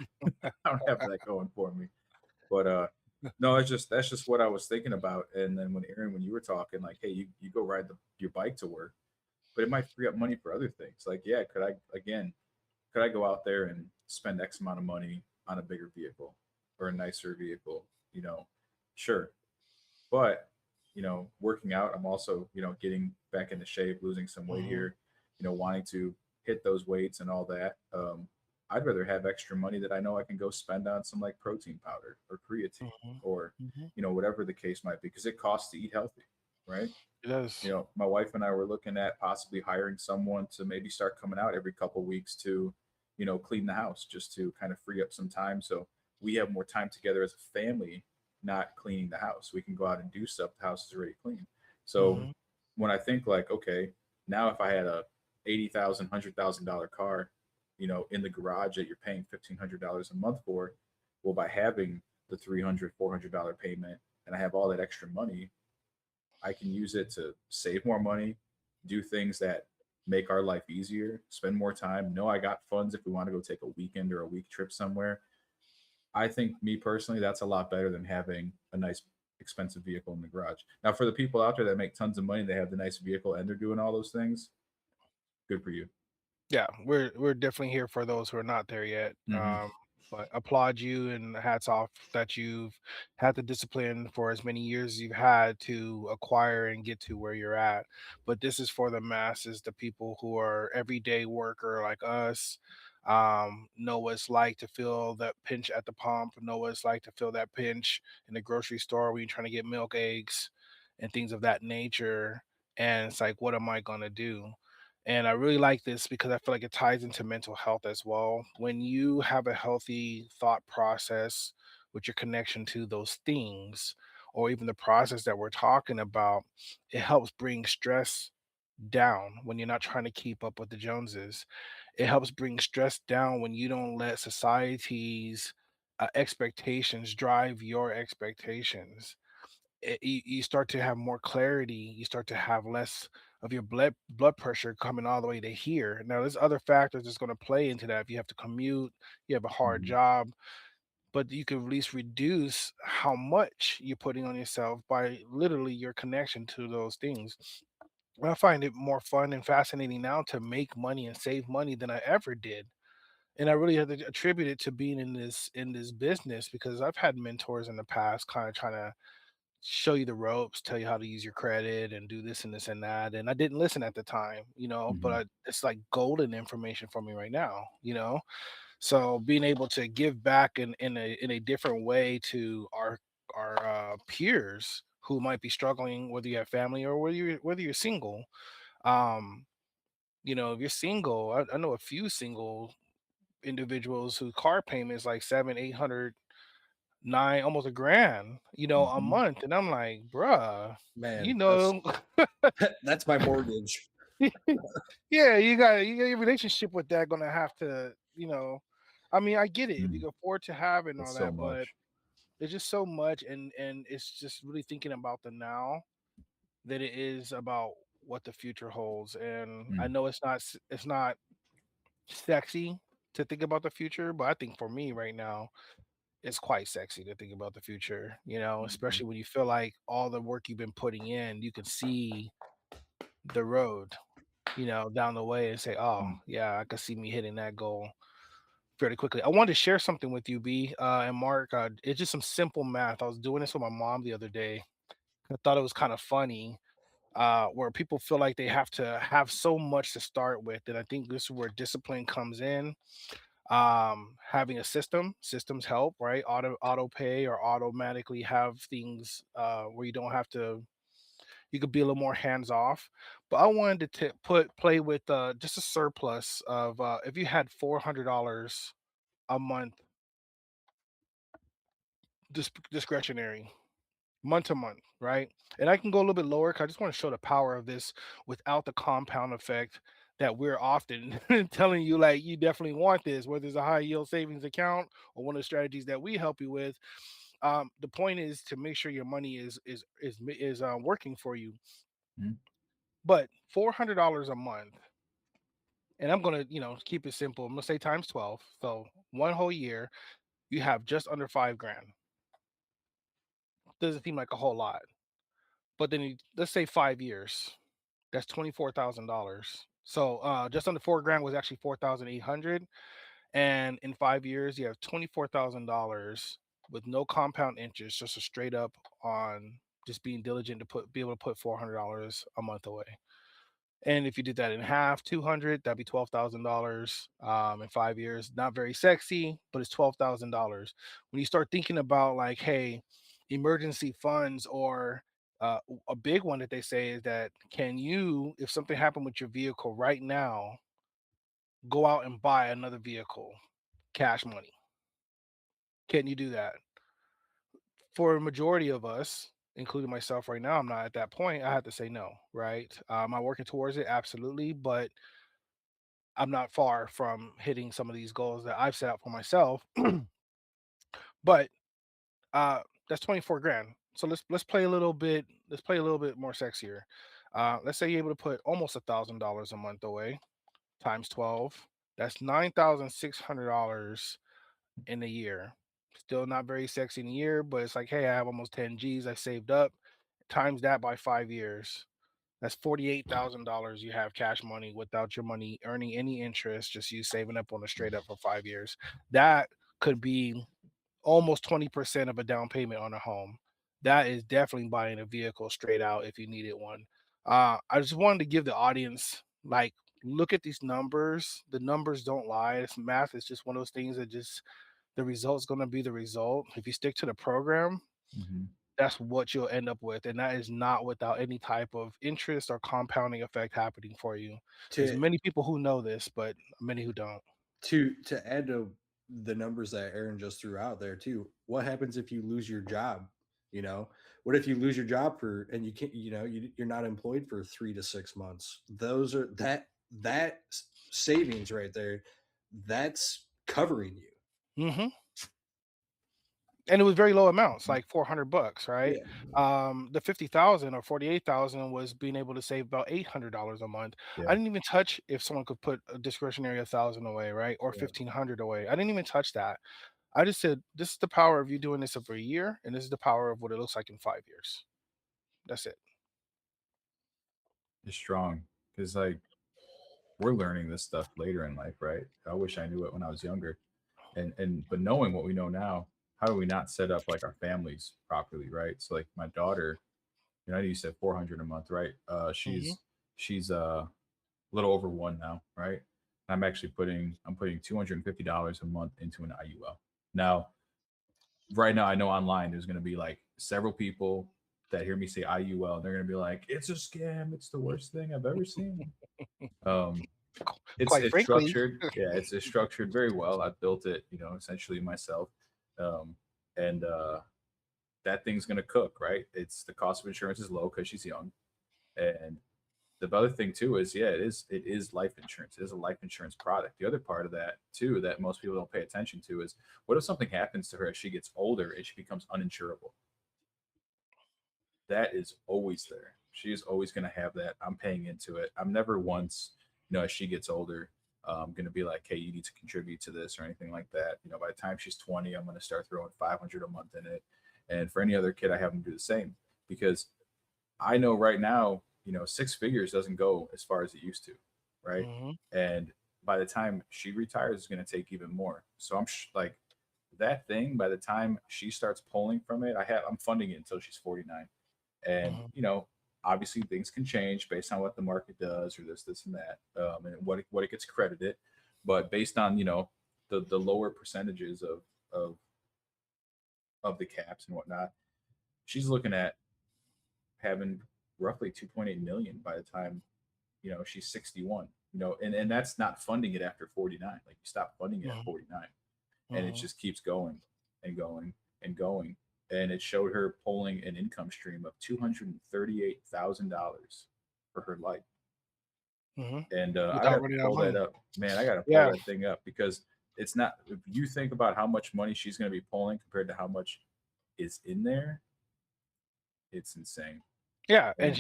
I don't have that going for me. But no, that's just what I was thinking about. And then when Aaron, when you were talking, like, hey, you go ride your bike to work, but it might free up money for other things. Like, yeah, could I go out there and spend X amount of money on a bigger vehicle or a nicer vehicle? You know, sure. But, working out, I'm also, getting back into shape, losing some weight Hmm. here, wanting to hit those weights and all that. I'd rather have extra money that I know I can go spend on some like protein powder or creatine Hmm. or, Hmm. whatever the case might be, because it costs to eat healthy, right? It does. My wife and I were looking at possibly hiring someone to maybe start coming out every couple weeks to, clean the house just to kind of free up some time. So we have more time together as a family, not cleaning the house. We can go out and do stuff. The house is already clean. So Hmm. when I think like, okay, now if I had a $80,000, $100,000 car, in the garage that you're paying $1,500 a month for, well, by having the $300, $400 payment, and I have all that extra money, I can use it to save more money, do things that make our life easier, spend more time. Know I got funds if we want to go take a weekend or a week trip somewhere. I think, me personally, that's a lot better than having a nice expensive vehicle in the garage. Now, for the people out there that make tons of money, they have the nice vehicle and they're doing all those things. Good for you. Yeah, we're definitely here for those who are not there yet. Hmm. But applaud you and hats off that you've had the discipline for as many years as you've had to acquire and get to where you're at. But this is for the masses, the people who are everyday worker like us. Know what it's like to feel that pinch at the pump, know what it's like to feel that pinch in the grocery store when you're trying to get milk, eggs, and things of that nature. And it's like, what am I gonna do? And I really like this because I feel like it ties into mental health as well. When you have a healthy thought process with your connection to those things, or even the process that we're talking about, it helps bring stress down when you're not trying to keep up with the Joneses. It helps bring stress down when you don't let society's expectations drive your expectations. You start to have more clarity. You start to have less of your blood pressure coming all the way to here. Now, there's other factors that's going to play into that. If you have to commute, you have a hard Hmm. job, but you can at least reduce how much you're putting on yourself by literally your connection to those things. I find it more fun and fascinating now to make money and save money than I ever did. And I really have to attribute it to being in this business because I've had mentors in the past kind of trying to show you the ropes, tell you how to use your credit and do this and this and that. And I didn't listen at the time, but Hmm. it's like golden information for me right now. So being able to give back in a different way to our peers who might be struggling, whether you have family or whether you're single. Um, if you're single, I know a few single individuals whose car payment is like 700, 800, 9, almost a grand, a Hmm. month, and I'm like, "Bruh, you Man, know." that's my mortgage. Yeah, you got your relationship with that gonna have to, I mean, I get it if you Mm. can afford to have it and all That's so that, but much. it's just so much, and it's just really thinking about the now that it is about what the future holds, and I Mm. know it's not sexy to think about the future, but I think for me right now, it's quite sexy to think about the future, Mhm. especially when you feel like all the work you've been putting in, you can see the road, down the way and say, oh, Mm. yeah, I could see me hitting that goal fairly quickly. I wanted to share something with you, B, and Mark. It's just some simple math. I was doing this with my mom the other day. I thought it was kind of funny, where people feel like they have to have so much to start with. And I think this is where discipline comes in. Having a systems help, right? Auto pay or automatically have things where you don't have to, you could be a little more hands off. But I wanted to play with just a surplus of if you had $400 a month discretionary, month to month, right? And I can go a little bit lower because I just want to show the power of this without the compound effect that we're often telling you, like, you definitely want this, whether it's a high yield savings account or one of the strategies that we help you with. The point is to make sure your money is working for you. Mhm. But $400 a month, and I'm gonna, keep it simple. I'm gonna say times 12. So one whole year, you have just under 5 grand. Doesn't seem like a whole lot. But then let's say 5 years, that's $24,000. So just under 4 grand was actually 4,800. And in 5 years, you have $24,000 with no compound interest, just a straight up on just being diligent to be able to put $400 a month away. And if you did that in half, 200, that'd be $12,000 in 5 years. Not very sexy, but it's $12,000. When you start thinking about, like, hey, emergency funds, or a big one that they say is that, can you, if something happened with your vehicle right now, go out and buy another vehicle, cash money? Can you do that? For a majority of us, including myself right now, I'm not at that point. I have to say no, right? Am I working towards it? Absolutely. But I'm not far from hitting some of these goals that I've set out for myself. But that's 24 grand. So let's play a little bit. Let's play a little bit more sexier. Let's say you're able to put almost $1,000 a month away times 12. That's $9,600 in a year. Still not very sexy in a year, but it's like, hey, I have almost 10 G's I saved up. Times that by 5 years. That's $48,000 you have cash money without your money earning any interest, just you saving up on a straight up for 5 years. That could be almost 20% of a down payment on a home. That is definitely buying a vehicle straight out if you needed one. I just wanted to give the audience, like, look at these numbers. The numbers don't lie. It's math. It's just one of those things that just, the result's going to be the result. If you stick to the program, Mhm. that's what you'll end up with. And that is not without any type of interest or compounding effect happening for you. There's To many people who know this, but many who don't. to add to the numbers that Aaron just threw out there too, what happens if you lose your job? You know, what if you lose your job for and you can't, you're not employed for 3 to 6 months? Those are that savings right there. That's covering you. Hmm. And it was very low amounts, like $400, right? Yeah, The 50,000 or 48,000 was being able to save about $800 a month. I Yeah. didn't even touch if someone could put a discretionary 1,000 away, right, or yeah. 1,500 away. I didn't even touch that. I just said, this is the power of you doing this over a year, and this is the power of what it looks like in 5 years. That's it. It's strong because like we're learning this stuff later in life, right? I wish I knew it when I was younger. And but knowing what we know now, how do we not set up like our families properly, right? So like my daughter, I know you said 400 a month, right? Hmm. She's a little over one now, right? I'm putting $250 a month into an IUL. Now, right now I know online there's gonna be like several people that hear me say IUL, and they're gonna be like, it's a scam, it's the worst thing I've ever seen. Um, it's Quite it's frankly. structured. Yeah, it's structured very well. I built it, essentially myself. Um, and that thing's gonna cook, right? It's the cost of insurance is low because she's young. And the other thing too is, yeah, it is life insurance. It is a life insurance product. The other part of that too that most people don't pay attention to is what if something happens to her as she gets older and she becomes uninsurable? That is always there. She is always going to have that. I'm paying into it. I'm never once, as she gets older, going to be like, hey, you need to contribute to this or anything like that. By the time she's 20, I'm going to start throwing 500 a month in it. And for any other kid, I have them do the same because I know right now, six figures doesn't go as far as it used to, right? Hmm. And by the time she retires, it's going to take even more. So like that thing. By the time she starts pulling from it, I'm funding it until she's 49. And Hmm. obviously things can change based on what the market does or this and that, and what it gets credited. But based on the lower percentages of of the caps and whatnot, she's looking at having roughly 2.8 million by the time she's 61. And that's not funding it after 49. Like, you stop funding it at Mhm. 49, and it Mhm. just keeps going and going and going. And it showed her pulling an income stream of $238,000 for her life. Mhm. And I Without got to running out of pull that money. up, man. I got to pull Yeah. that thing up because it's not. If you think about how much money she's going to be pulling compared to how much is in there, it's insane. Yeah. And And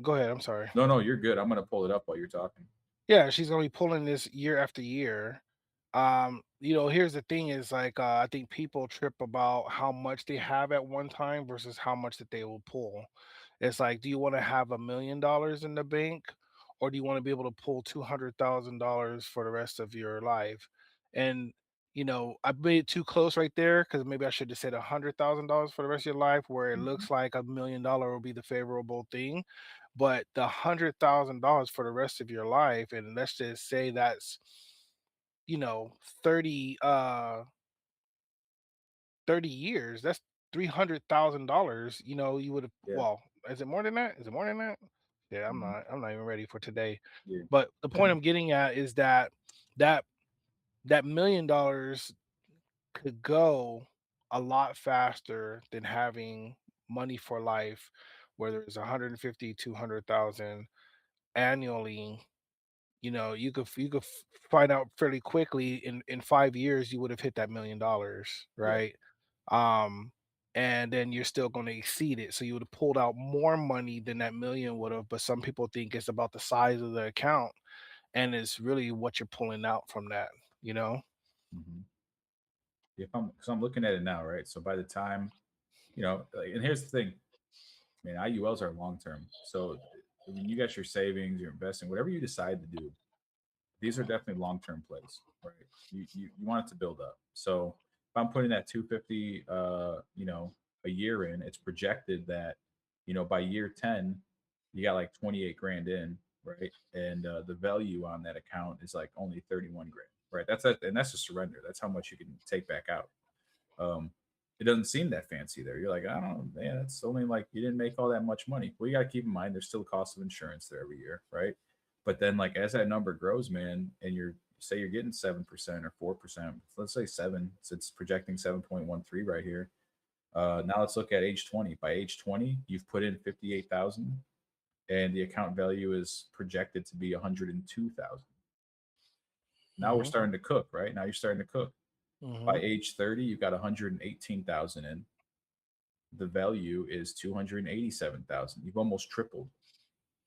go ahead. I'm sorry. no, no, you're good. I'm going to pull it up while you're talking. Yeah, she's gonna be pulling this year after year. Here's the thing is like I think people trip about how much they have at one time versus how much that they will pull. It's like, do you want to have $1 million in the bank, or do you want to be able to pull $200,000 for the rest of your life? And I made it too close right there because maybe I should have said $100,000 for the rest of your life, where it Mhm. looks like $1 million will be the favorable thing. But the $100,000 for the rest of your life, and let's just say that's, you know, 30 uh 30 years, that's $300,000, you would have, Yeah, well, is it more than that? Is it more than that? Yeah, mhm, I'm not even ready for today. yeah, But the point I'm getting at is that that $1 million could go a lot faster than having money for life, whether it's 150, 200,000 annually. Find out fairly quickly in 5 years you would have hit that $1 million, yeah, right? Um, and then you're still going to exceed it. So you would have pulled out more money than that million would have. But some people think it's about the size of the account, and it's really what you're pulling out from that, you know? mhm. If I'm looking at it now, right? So by the time, like, and here's the thing, man, IULs are long term. So when you got your savings, your investing, whatever you decide to do, these are definitely long term plays, right? You want it to build up. So if I'm putting that 250, a year in, it's projected that, by year 10, you got like 28 grand in, right? And the value on that account is like only 31 grand, right? And that's a surrender. That's how much you can take back out. Um, it doesn't seem that fancy there. You're like, I don't know, man, it's only like you didn't make all that much money. Well, you got to keep in mind there's still cost of insurance there every year, right? But then, like, as that number grows, man, and you're getting 7% or 4%, let's say seven, so it's projecting 7.13 right here. Now let's look at age 20. By age 20, you've put in 58,000, and the account value is projected to be 102,000. Now we're Hmm. starting to cook, right? Now you're starting to cook. By Hmm. age 30, you've got 118,000 in. The value is 287,000. You've almost tripled.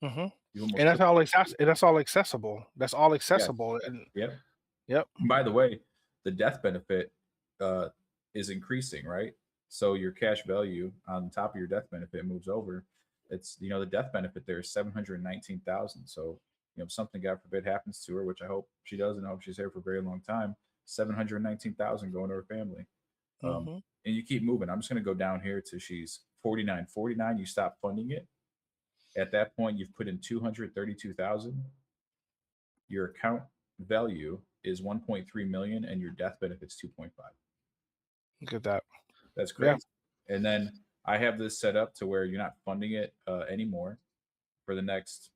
Hmm. You've almost And that's tripled. all and that's all accessible. That's all Yeah. accessible. And Yep. yep. And by the way, the death benefit uh, is increasing, right? So your cash value on top of your death benefit moves over. It's the death benefit there is 719,000. So if something God forbid happens to her, which I hope she doesn't, I hope she's here for a very long time. 719,000 going to her family. Um, Hmm. and you keep moving. I'm just going to go down here to she's 49. 49, you stop funding it. At that point, you've put in 232,000. Your account value is 1.3 million, and your death benefit's 2.5. Look at that. That's Yeah. crazy. And then I have this set up to where you're not funding it anymore for the next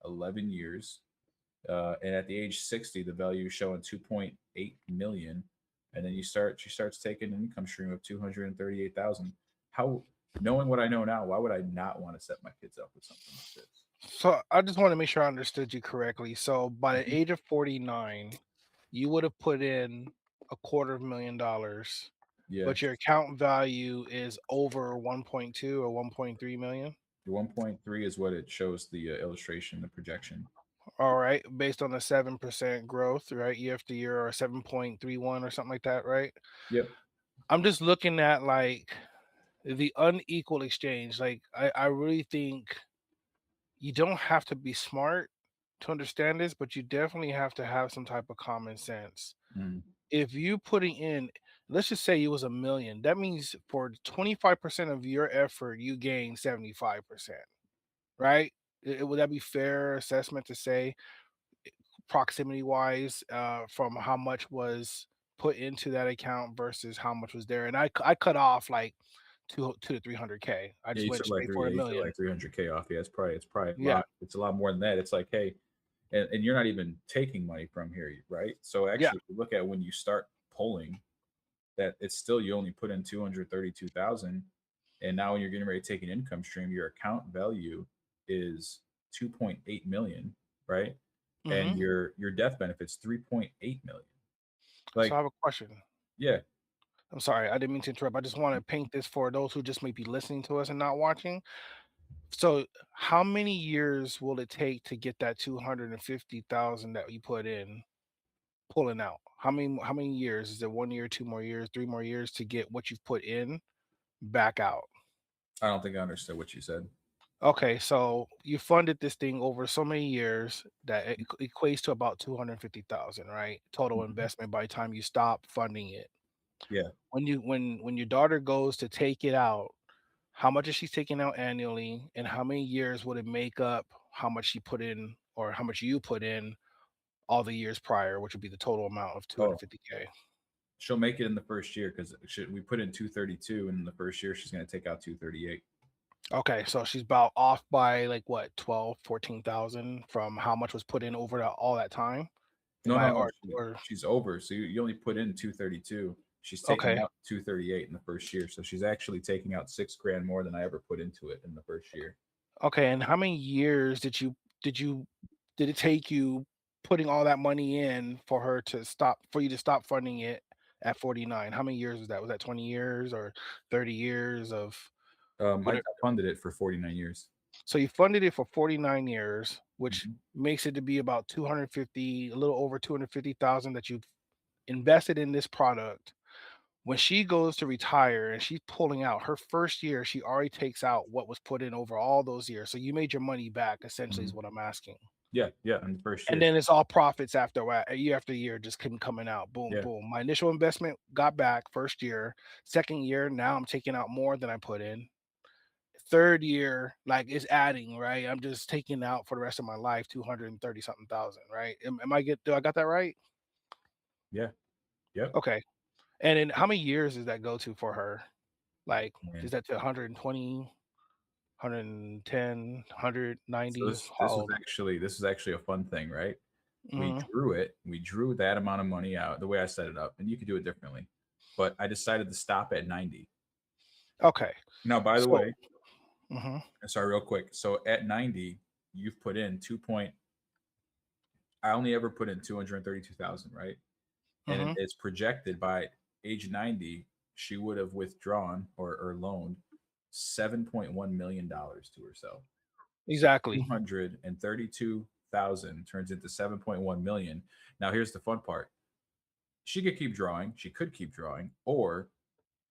11 years. And at the age 60, the value is showing 2.8 million. And then she starts taking an income stream of 238,000. How, knowing what I know now, why would I not want to set my kids up with something like this? So I just want to make sure I understood you correctly. So by the Mhm. age of 49, you would have put in $250,000, Yeah. but your account value is over 1.2 or 1.3 million. The 1.3 is what it shows the illustration, the projection. All right, based on a 7% growth, right? Year after year, or 7.31 or something like that, right? Yep. I'm just looking at like the unequal exchange. Like I really think you don't have to be smart to understand this, but you definitely have to have some type of common sense. Mm. If you putting in, let's just say it was a million, that means for 25% of your effort, you gain 75%, right? Would that be fair assessment to say? proximity wise, from how much was put into that account versus how much was there. And I cut off like two to 300K. I Yeah, just you went took like straight for a you took million. like 300K off. Yeah, it's probably a Yeah. lot. It's a lot more than that. It's like, hey, and you're not even taking money from here, right? So Yeah. actually, if you look at when you start pulling, that it's still you only put in 232,000, and now when you're getting ready to take an income stream, your account value is 2.8 million, right? And Hmm. your death benefits 3.8 million. So I Like, have a question. yeah, I'm sorry, I didn't mean to interrupt. I just want to paint this for those who just may be listening to us and not watching. So, how many years will it take to get that 250,000 that you put in pulling out? How many years? Is it 1 year, 2 more years, 3 more years to get what you've put in back out? I don't think I understood what you said. Okay, so you funded this thing over so many years that it equates to about 250,000, right? Total Mhm. investment by the time you stop funding it. Yeah. When your daughter goes to take it out, how much is she taking out annually, and how many years would it make up how much she put in or how much you put in all the years prior, which would be the total amount of Oh, 250K? she'll make it in the first year because we put in 232, and in the first year she's going to take out 238. Okay, so she's about off by like what, 12, 14,000 from how much was put in over all that time? Am No, I no, no. or She's over. So you only put in 232. She's taking okay. out 238 in the first year. So she's actually taking out 6 grand more than I ever put into it in the first year. Okay, and how many years did you did it take you putting all that money in for you to stop funding it at 49? How many years was that? Was that 20 years or 30 years of I whatever? funded it for 49 years. So you funded it for 49 years, which Mhm. makes it to be about 250, a little over 250,000 that you've invested in this product. When she goes to retire and she's pulling out her first year, she already takes out what was put in over all those years. So you made your money back, essentially, is Mhm. what I'm asking. Yeah, yeah, in the first And year. then it's all profits year after year, just keep coming out. Boom, Yeah. boom. My initial investment got back first year. Second year, now I'm taking out more than I put in. Third year, like it's adding, right? I'm just taking out for the rest of my life 230 something thousand, right? Do I got that right? Yeah. Yep. Okay. And then how many years does that go to for her? Like, is Man. that to 120, 110, So 190? this How this was old? actually a fun thing, right? We Mhm. drew it. We drew that amount of money out the way I set it up, and you could do it differently. But I decided to stop at 90. Okay. Now, by the So way, mhm, sorry, real quick. So at 90, you've put in I only ever put in 232,000, right? And mhm. it's projected by age 90, she would have withdrawn or loaned $7.1 million to herself. So Exactly. 232,000 turns into 7.1 million. Now here's the fun part. She could keep drawing, she could keep drawing, or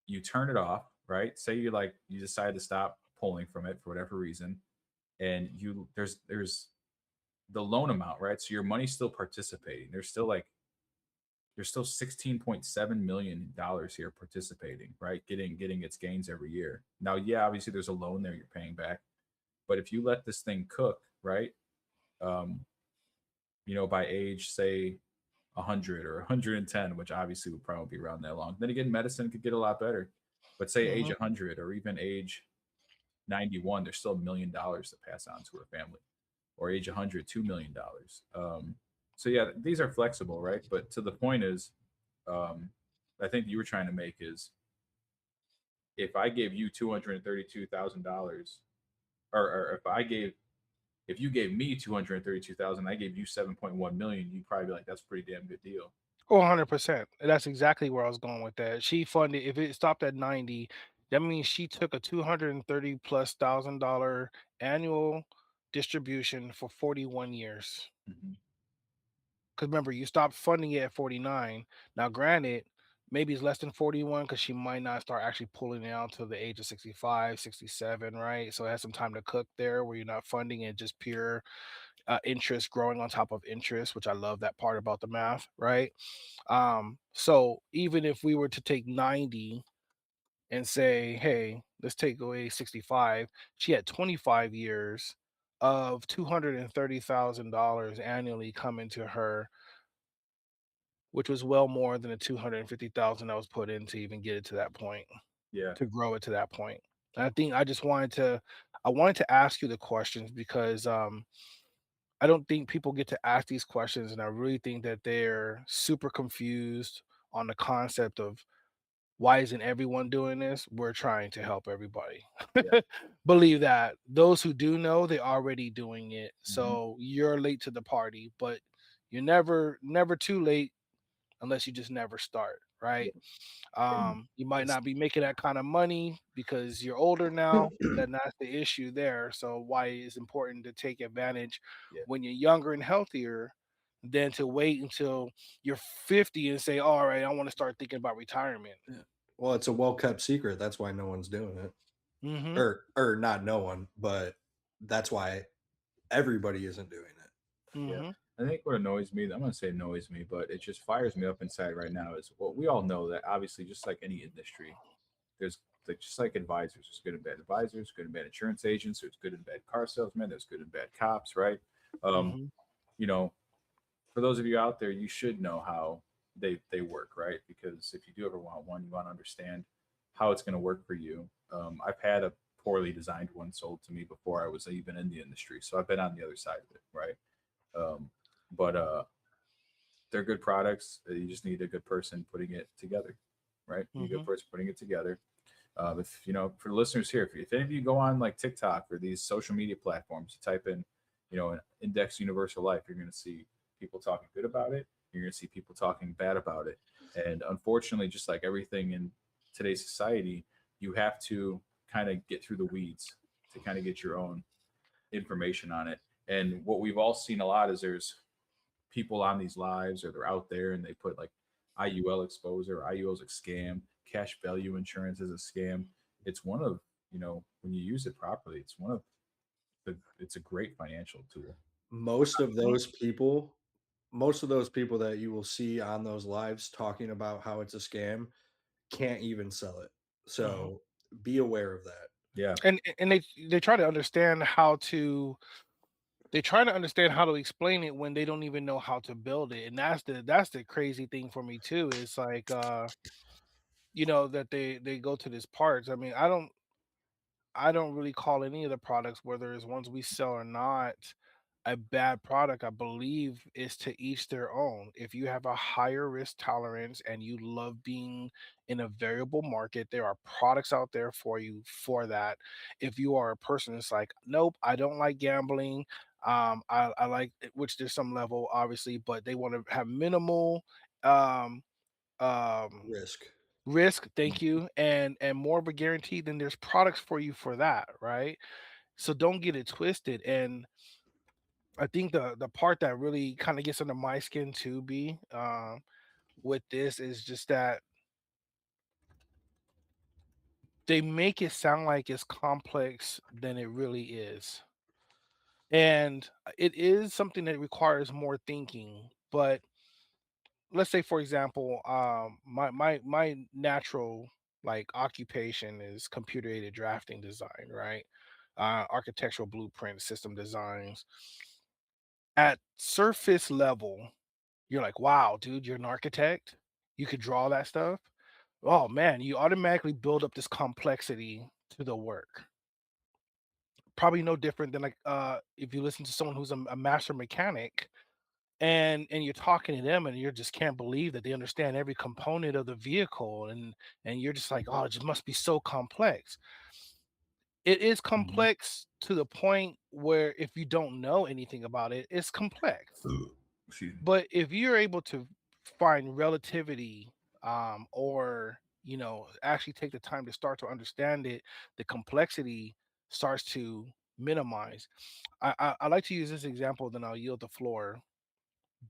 you turn it off, right? Say you decide to stop pulling from it for whatever reason, and there's the loan amount, right? So your money's still participating. There's still $16.7 million here participating, right? Getting its gains every year. Now, yeah, obviously there's a loan there you're paying back, but if you let this thing cook, right? Um, by age say 100 or 110, which obviously would probably be around that long. Then again, medicine could get a lot better. But say age Mhm. 100 or even age 91, there's still $1 million to pass on to her family. Or age 100, $2 million. So yeah, these are flexible, right? But to the point is, um, I think you were trying to make is if I gave you $232,000, or if you gave me 232,000, I gave you 7.1 million, you'd probably be like, that's a pretty damn good deal. Oh, 100%. And that's exactly where I was going with that. She funded if it stopped at 90, that means she took a 230 plus $1,000 annual distribution for 41 years. Mhm. Because remember, you stopped funding it at 49. Now, granted, maybe it's less than 41 because she might not start actually pulling it out till the age of 65, 67, right? So it has some time to cook there where you're not funding it, just pure interest growing on top of interest, which I love that part about the math, right? So even if we were to take 90 and say, hey, let's take away 65, she had 25 years of $230,000 annually coming to her, which was well more than the 250,000 that was put in to even get it to that point, Yeah. to grow it to that point. And I think I wanted to ask you the questions because I don't think people get to ask these questions, and I really think that they're super confused on the concept of why isn't everyone doing this? We're trying to help everybody. Yeah. Believe that. Those who do know, they're already doing it. Mhm. So you're late to the party, but you're never too late unless you just never start, Yeah. right? And You might It's not be making that kind of money because you're older now, then that's the issue there. So why it's important to take advantage yeah. when you're younger and healthier than to wait until you're 50 and say, all right, I want to start thinking about retirement. Yeah. Well, it's a well kept secret. That's why no one's doing it. Hmm. Or not no one, but that's why everybody isn't doing it. Yeah. Hmm. I think what annoys me, I'm going to say annoys me, but it just fires me up inside right now is what we all know that obviously, just like any industry, there's like, just like advisors, there's good and bad advisors, good and bad insurance agents, there's good and bad car salesmen, there's good and bad cops, right? Um, Hmm. you know, for those of you out there, you should know how they work, right? Because if you do ever want one, you want to understand how it's going to work for you. I've had a poorly designed one sold to me before I was even in the industry, so I've been on the other side of it, right? Um, but they're good products. You just need a good person putting it together, right? You need a good Hmm. person putting it together. If for the listeners here, if any of you go on like TikTok or these social media platforms, you type in, an index universal life, you're going to see people talking good about it. You're going to see people talking bad about it. And unfortunately, just like everything in today's society, you have to kind of get through the weeds to kind of get your own information on it. And what we've all seen a lot is there's people on these lives or they're out there and they put like IUL exposure, IUL's a scam, cash value insurance is a scam. It's one of, when you use it properly, it's a great financial tool. Most of those people, most of those people that you will see on those lives talking about how it's a scam can't even sell it. Hmm. So be aware of that. Yeah. And they try to understand how to they try to understand how to explain it when they don't even know how to build it. And that's the crazy thing for me too. It's like that they go to this parts. I mean, I don't really call any of the products, whether it's ones we sell or not, a bad product. I believe is to each their own. If you have a higher risk tolerance and you love being in a variable market, there are products out there for you for that. If you are a person that's like, nope, I don't like gambling. I like which there's some level, obviously, but they want to have minimal um, um, Risk. risk, thank you, and more of a guarantee, then there's products for you for that, right? So don't get it twisted. And I think the part that really kind of gets under my skin to be with this is just that they make it sound like it's complex than it really is. And it is something that requires more thinking. But let's say, for example, my natural like occupation is computer aided drafting design, right? Architectural blueprint system designs. At surface level, you're like, wow, dude, you're an architect. You could draw that stuff. Oh man, you automatically build up this complexity to the work. Probably no different than like if you listen to someone who's a master mechanic and you're talking to them and you just can't believe that they understand every component of the vehicle, and you're just like, oh, it just must be so complex. It is Mhm. complex to the point where if you don't know anything about it, it's complex. Excuse me. But if you're able to find relativity, or actually take the time to start to understand it, the complexity starts to minimize. I like to use this example, then I'll yield the floor.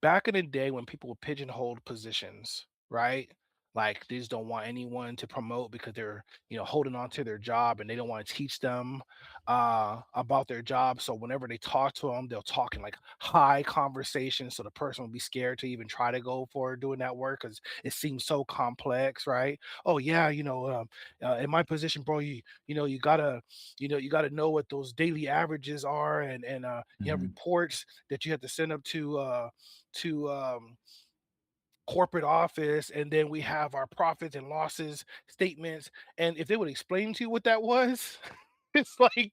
Back in the day when people would pigeonhole positions, right? Like they just don't want anyone to promote because they're, holding on to their job and they don't want to teach them about their job. So whenever they talk to them, they'll talk in like high conversation. So the person will be scared to even try to go for doing that work because it seems so complex, right? Oh yeah, in my position, bro, you gotta know what those daily averages are, and you have Mhm. reports that you have to send up to corporate office, and then we have our profits and losses statements. And if they would explain to you what that was, it's like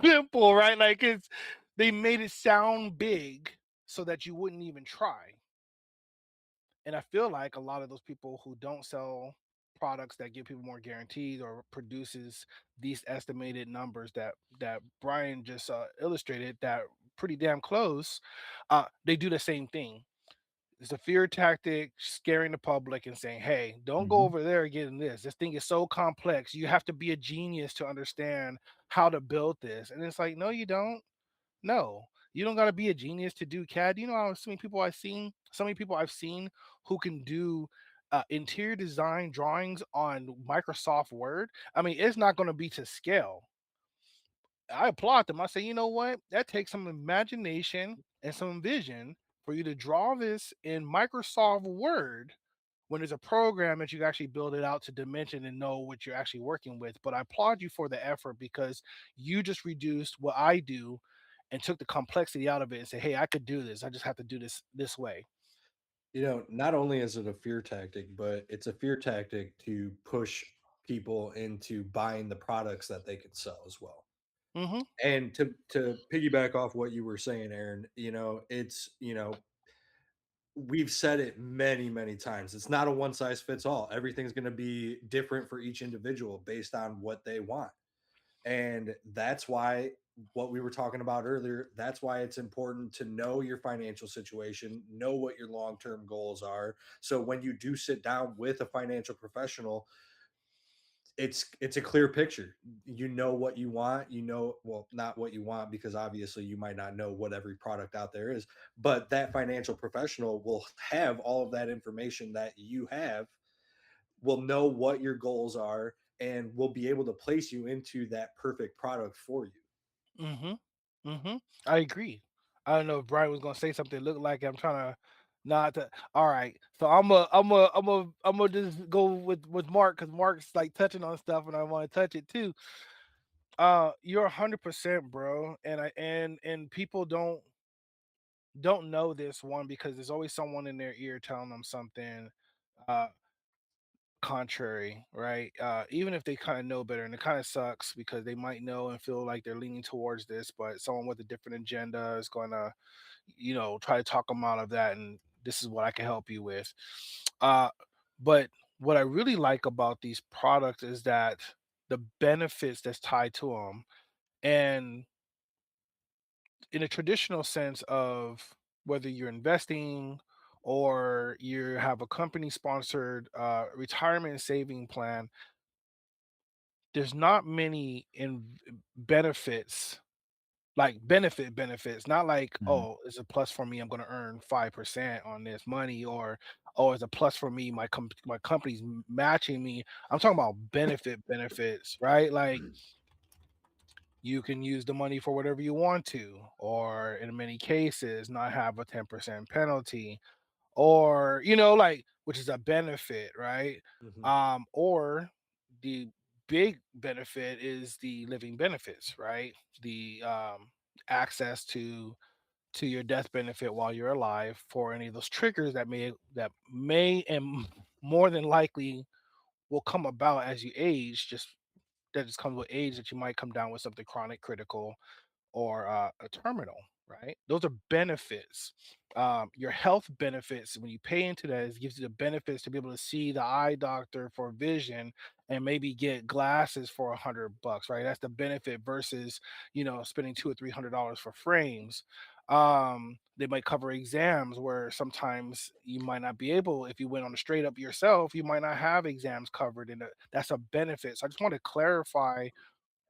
simple, right? Like they made it sound big so that you wouldn't even try. And I feel like a lot of those people who don't sell products that give people more guarantees or produces these estimated numbers that Brian just illustrated, that pretty damn close, they do the same thing. It's a fear tactic, scaring the public and saying, "Hey, don't go Mhm. over there getting this. This thing is so complex. You have to be a genius to understand how to build this." And it's like, no, you don't. No, you don't got to be a genius to do CAD. You know how so many people I've seen who can do interior design drawings on Microsoft Word. I mean, it's not going to be to scale. I applaud them. I say, you know what? That takes some imagination and some vision for you to draw this in Microsoft Word when there's a program that you can actually build it out to dimension and know what you're actually working with. But I applaud you for the effort because you just reduced what I do and took the complexity out of it and say, hey, I could do this. I just have to do this way. Not only is it a fear tactic, but it's a fear tactic to push people into buying the products that they can sell as well. Mm-hmm. And to piggyback off what you were saying, Aaron, it's we've said it many, many times. It's not a one size fits all. Everything's going to be different for each individual based on what they want. And that's why what we were talking about earlier, that's why it's important to know your financial situation, know what your long-term goals are. So when you do sit down with a financial professional, it's a clear picture. You know what you want, well, not what you want, because obviously you might not know what every product out there is, but that financial professional will have all of that information that you have, will know what your goals are, and will be able to place you into that perfect product for you. Mm-hmm. Mm-hmm. I agree. I don't know if Brian was gonna say something. Look like I'm trying to not to. All right, so I'm gonna just go with Mark because Mark's like touching on stuff and I want to touch it too. You're 100%, bro, and people don't know this one because there's always someone in their ear telling them something uh contrary, right? Even if they kind of know better, and it kind of sucks because they might know and feel like they're leaning towards this, but someone with a different agenda is going to, try to talk them out of that. And this is what I can help you with. Uh, but what I really like about these products is that the benefits that's tied to them, and in a traditional sense of whether you're investing or you have a company sponsored retirement saving plan, there's not many in benefits, like benefits, not like, Mhm. oh, it's a plus for me, I'm going to earn 5% on this money, or oh, it's a plus for me, my company's matching me. I'm talking about benefits, right? Like you can use the money for whatever you want to, or in many cases not have a 10% penalty, or like, which is a benefit, right? Mhm. Or the big benefit is the living benefits, right? The access to your death benefit while you're alive for any of those triggers that may and more than likely will come about as you age. Just that just comes with age, that you might come down with something chronic, critical, or a terminal, right? Those are benefits. Your health benefits, when you pay into that, it gives you the benefits to be able to see the eye doctor for vision and maybe get glasses for $100, right? That's the benefit versus, spending $200 or $300 for frames. They might cover exams where sometimes you might not be able, if you went on a straight up yourself, you might not have exams covered, and that's a benefit. So I just want to clarify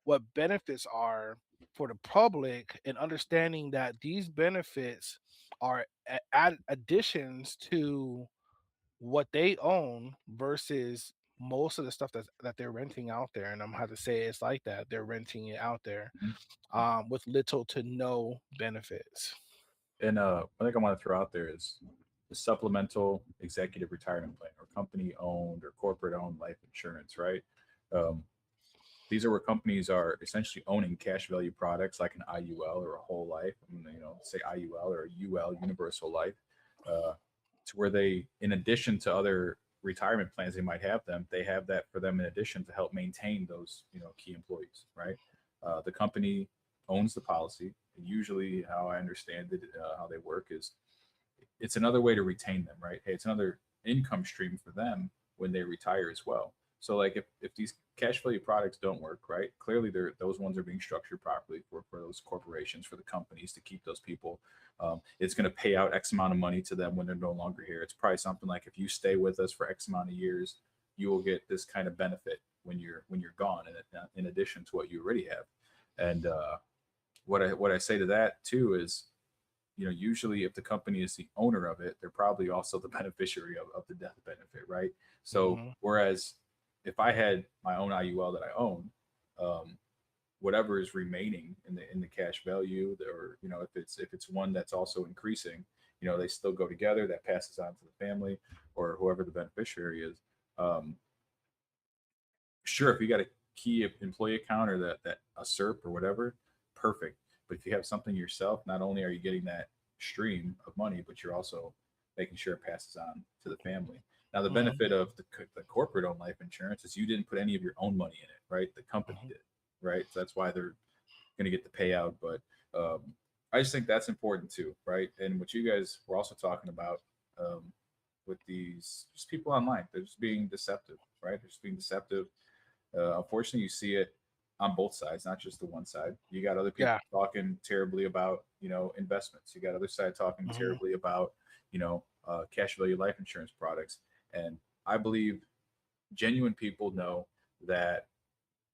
what benefits are for the public, and understanding that these benefits are additions to what they own versus most of the stuff that they're renting out there. And I'm gonna have to say it's like that. They're renting it out there Mhm. with little to no benefits. And I think I want to throw out there is the supplemental executive retirement plan or company owned or corporate owned life insurance, right? Um, these are where companies are essentially owning cash value products like an IUL or a whole life, say IUL or a UL, universal life, uh, to where they, in addition to other retirement plans they might have them, they have that for them in addition to help maintain those, key employees, right? The company owns the policy. And usually, how I understand it, how they work is it's another way to retain them, right? Hey, it's another income stream for them when they retire as well. So like if these cash value products don't work, right? Clearly those ones are being structured properly for those corporations, for the companies to keep those people. It's going to pay out X amount of money to them when they're no longer here. It's probably something like if you stay with us for X amount of years, you will get this kind of benefit when you're gone, in addition to what you already have. And what I say to that too is, usually if the company is the owner of it, they're probably also the beneficiary of the death benefit, right? So Hmm. whereas if I had my own IUL that I own, um, whatever is remaining in the cash value, or if it's one that's also increasing, they still go together. That passes on to the family or whoever the beneficiary is. Um, sure, if you got a key employee account or that a SERP or whatever, perfect. But if you have something yourself, not only are you getting that stream of money, but you're also making sure it passes on to the family. Now, the Hmm. benefit of the corporate owned life insurance is you didn't put any of your own money in it, right? The company Hmm. did, right? So that's why they're going to get the payout. But um, I just think that's important too, right? And what you guys were also talking about, um, with these just people online, they're just being deceptive, right? They're just being deceptive. Unfortunately, you see it on both sides, not just the one side. You got other people Yeah. talking terribly about, investments. You got other side talking Hmm. terribly about, cash value life insurance products. And I believe genuine people know that,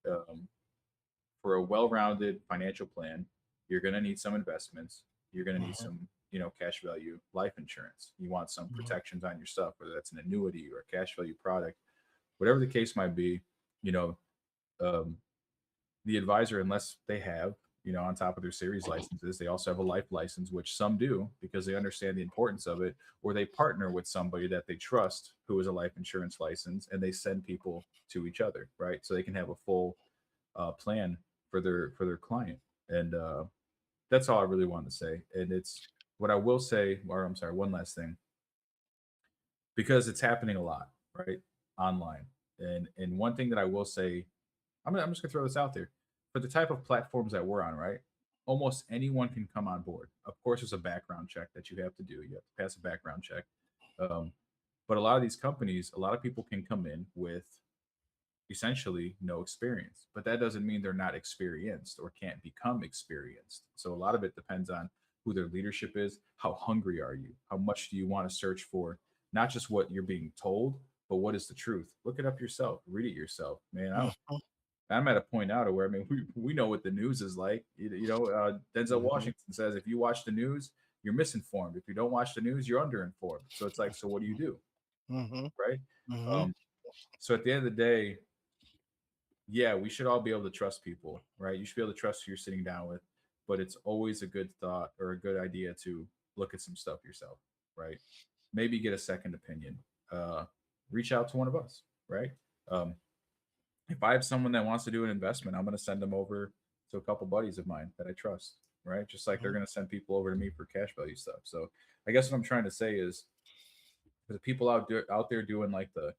um, for a well-rounded financial plan, you're going to need some investments. You're going to need Hmm. some, cash value life insurance. You want some Hmm. protections on your stuff, whether that's an annuity or a cash value product, whatever the case might be. You know, um, the advisor, unless they have, on top of their series licenses, they also have a life license, which some do because they understand the importance of it, or they partner with somebody that they trust who is a life insurance license, and they send people to each other, right? So they can have a full plan for their client. And that's all I really wanted to say. And it's what I will say, or I'm sorry, one last thing, because it's happening a lot, right, online. And one thing that I will say, I'm just gonna throw this out there. For the type of platforms that we're on, right? Almost anyone can come on board. Of course, there's a background check that you have to do. You have to pass a background check. Um, but a lot of these companies, a lot of people can come in with essentially no experience. But that doesn't mean they're not experienced or can't become experienced. So a lot of it depends on who their leadership is. How hungry are you? How much do you want to search for? Not just what you're being told, but what is the truth? Look it up yourself. Read it yourself, man. Hmm. I'm at a point now to where, I mean, we know what the news is like. Denzel Hmm. Washington says if you watch the news, you're misinformed. If you don't watch the news, you're underinformed. So it's like, so what do you do, Hmm. right? Hmm. Um, so at the end of the day, yeah, we should all be able to trust people, right? You should be able to trust who you're sitting down with, but it's always a good thought or a good idea to look at some stuff yourself, right? Maybe get a second opinion. Uh, Reach out to one of us, right? Um, if I have someone that wants to do an investment, I'm going to send them over to a couple buddies of mine that I trust, right? Just like they're going to send people over to me for cash value stuff. So I guess what I'm trying to say is, for the people out there doing like the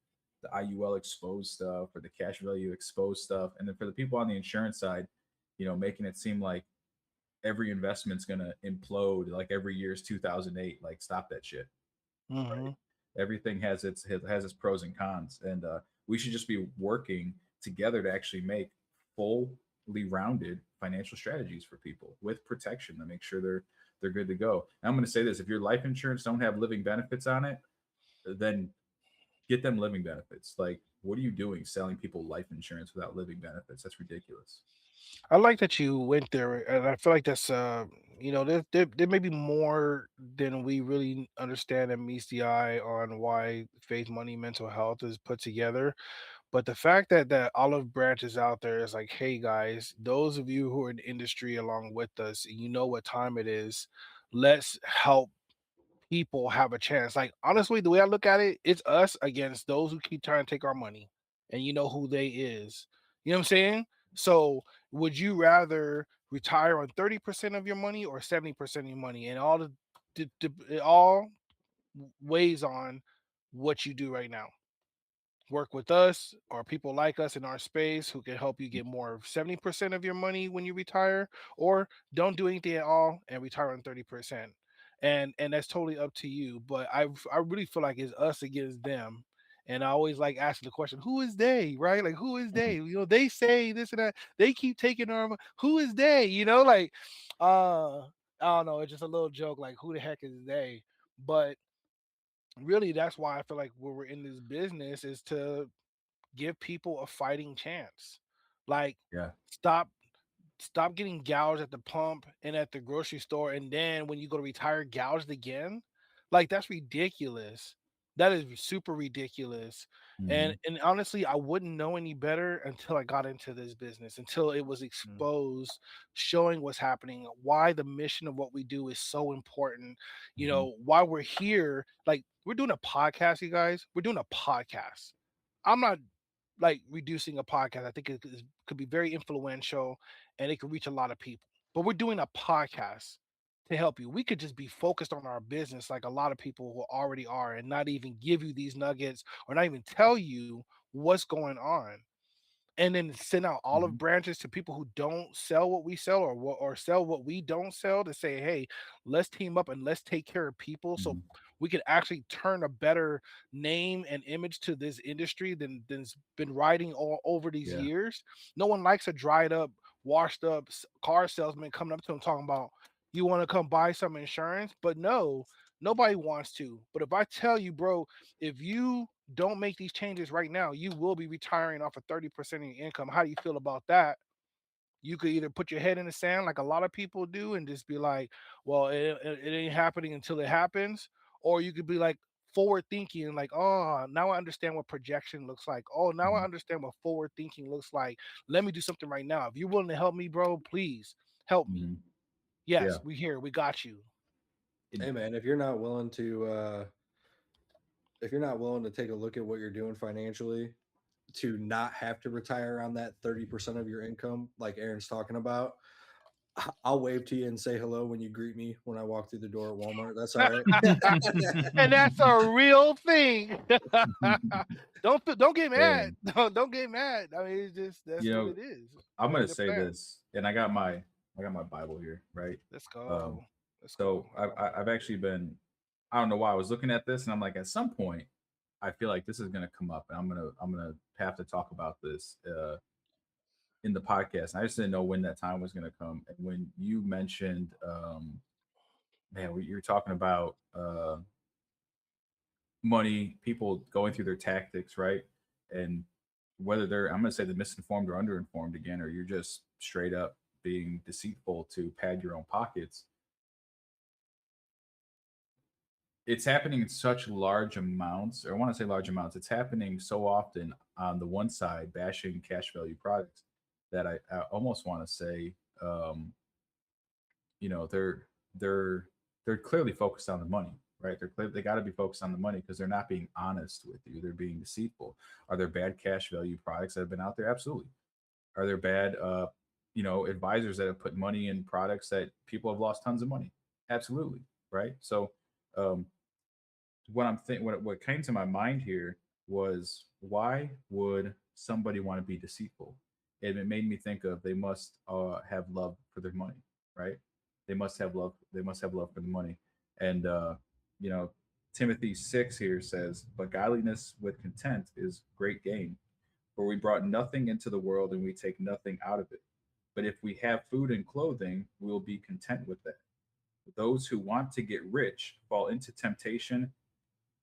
IUL exposed stuff or the cash value exposed stuff, and then for the people on the insurance side, making it seem like every investment's gonna implode like every year's 2008. Like, stop that shit, right? Hmm. Everything has its pros and cons, and we should just be working together to actually make fully rounded financial strategies for people with protection to make sure they're good to go. And I'm going to say this: if your life insurance don't have living benefits on it, then get them living benefits. Like, what are you doing selling people life insurance without living benefits? That's ridiculous. I like that you went there, and I feel like that's there may be more than we really understand and meets the eye on why faith, money, mental health is put together. But the fact that that olive branch is out there is like, hey guys, those of you who are in the industry along with us, you know what time it is. Let's help people have a chance. Like honestly, the way I look at it, it's us against those who keep trying to take our money. And you know who they is. You know what I'm saying? So would you rather retire on 30% of your money or 70% of your money? And it all weighs on what you do right now. Work with us or people like us in our space who can help you get more of 70% of your money when you retire, or don't do anything at all and retire on 30%. And that's totally up to you. But I really feel like it's us against them. And I always like asking the question, who is they? Right? Like who is they? Mhm. You know, they say this and that, they keep taking our who is they? You know, like I don't know, it's just a little joke, like who the heck is they? But really that's why I feel like when we're in this business is to give people a fighting chance. Like Yeah. stop stop getting gouged at the pump and at the grocery store, and then when you go to retire, gouged again. Like that's ridiculous. That is super ridiculous. Hmm. And honestly, I wouldn't know any better until I got into this business, until it was Mm. exposed, showing what's happening, why the mission of what we do is so important. You Hmm. know, why we're here. Like we're doing a podcast, you guys. We're doing a podcast. I'm not like reducing a podcast. I think could be very influential and it could reach a lot of people. But we're doing a podcast to help you. We could just be focused on our business like a lot of people who already are and not even give you these nuggets or not even tell you what's going on, and then send out olive Hmm. branches to people who don't sell what we sell or sell what we don't sell, to say, hey, let's team up and let's take care of people so Hmm. we can actually turn a better name and image to this industry than's been riding all over these Yeah. years. No one likes a dried up, washed up car salesman coming up to them talking about, you want to come buy some insurance? But no, nobody wants to. But if I tell you, bro, if you don't make these changes right now, you will be retiring off of 30% of your income. How do you feel about that? You could either put your head in the sand like a lot of people do and just be like, well, it ain't happening until it happens. Or you could be like forward thinking, like, oh, now I understand what projection looks like. Oh, now I Hmm. understand what forward thinking looks like. Let me do something right now. If you're willing to help me, bro, please help me. Hmm. Yes, Yeah. we here. We got you. It, Hey man, if you're not willing to if you're not willing to take a look at what you're doing financially to not have to retire on that 30% of your income like Aaron's talking about, I'll wave to you and say hello when you greet me when I walk through the door at Walmart. That's all right. And that's a real thing. Don't get mad. and Don't get mad. I mean, it's just that's you what know, it is. I'm Ready gonna to say plan. this, and I got my Bible here, right? Let's Um, go. Let's go. so I've actually been, I don't know why I was looking at this, and I'm like, at some point, I feel like this is gonna come up, and I'm gonna have to talk about this in the podcast. And I just didn't know when that time was gonna come. And when you mentioned, man, you're talking about money, people going through their tactics, right? And whether they're, I'm going to say the misinformed or underinformed again, or you're just straight up being deceitful to pad your own pockets. It's happening in such large amounts, or I want to say large amounts. It's happening so often on the one side, bashing cash value products, that I almost want to say, um, you know, they're they're clearly focused on the money, right? They got to be focused on the money because they're not being honest with you. They're being deceitful. Are there bad cash value products that have been out there? Absolutely. Are there bad advisors that have put money in products that people have lost tons of money? Absolutely. Right. So um what I'm thinking, what came to my mind here was, why would somebody want to be deceitful? And it made me think of, they must have love for their money, right? They must have love. They must have love for the money. And you know, Timothy 6 here says, "But godliness with content is great gain. For we brought nothing into the world, and we take nothing out of it. But if we have food and clothing, we will be content with that. Those who want to get rich fall into temptation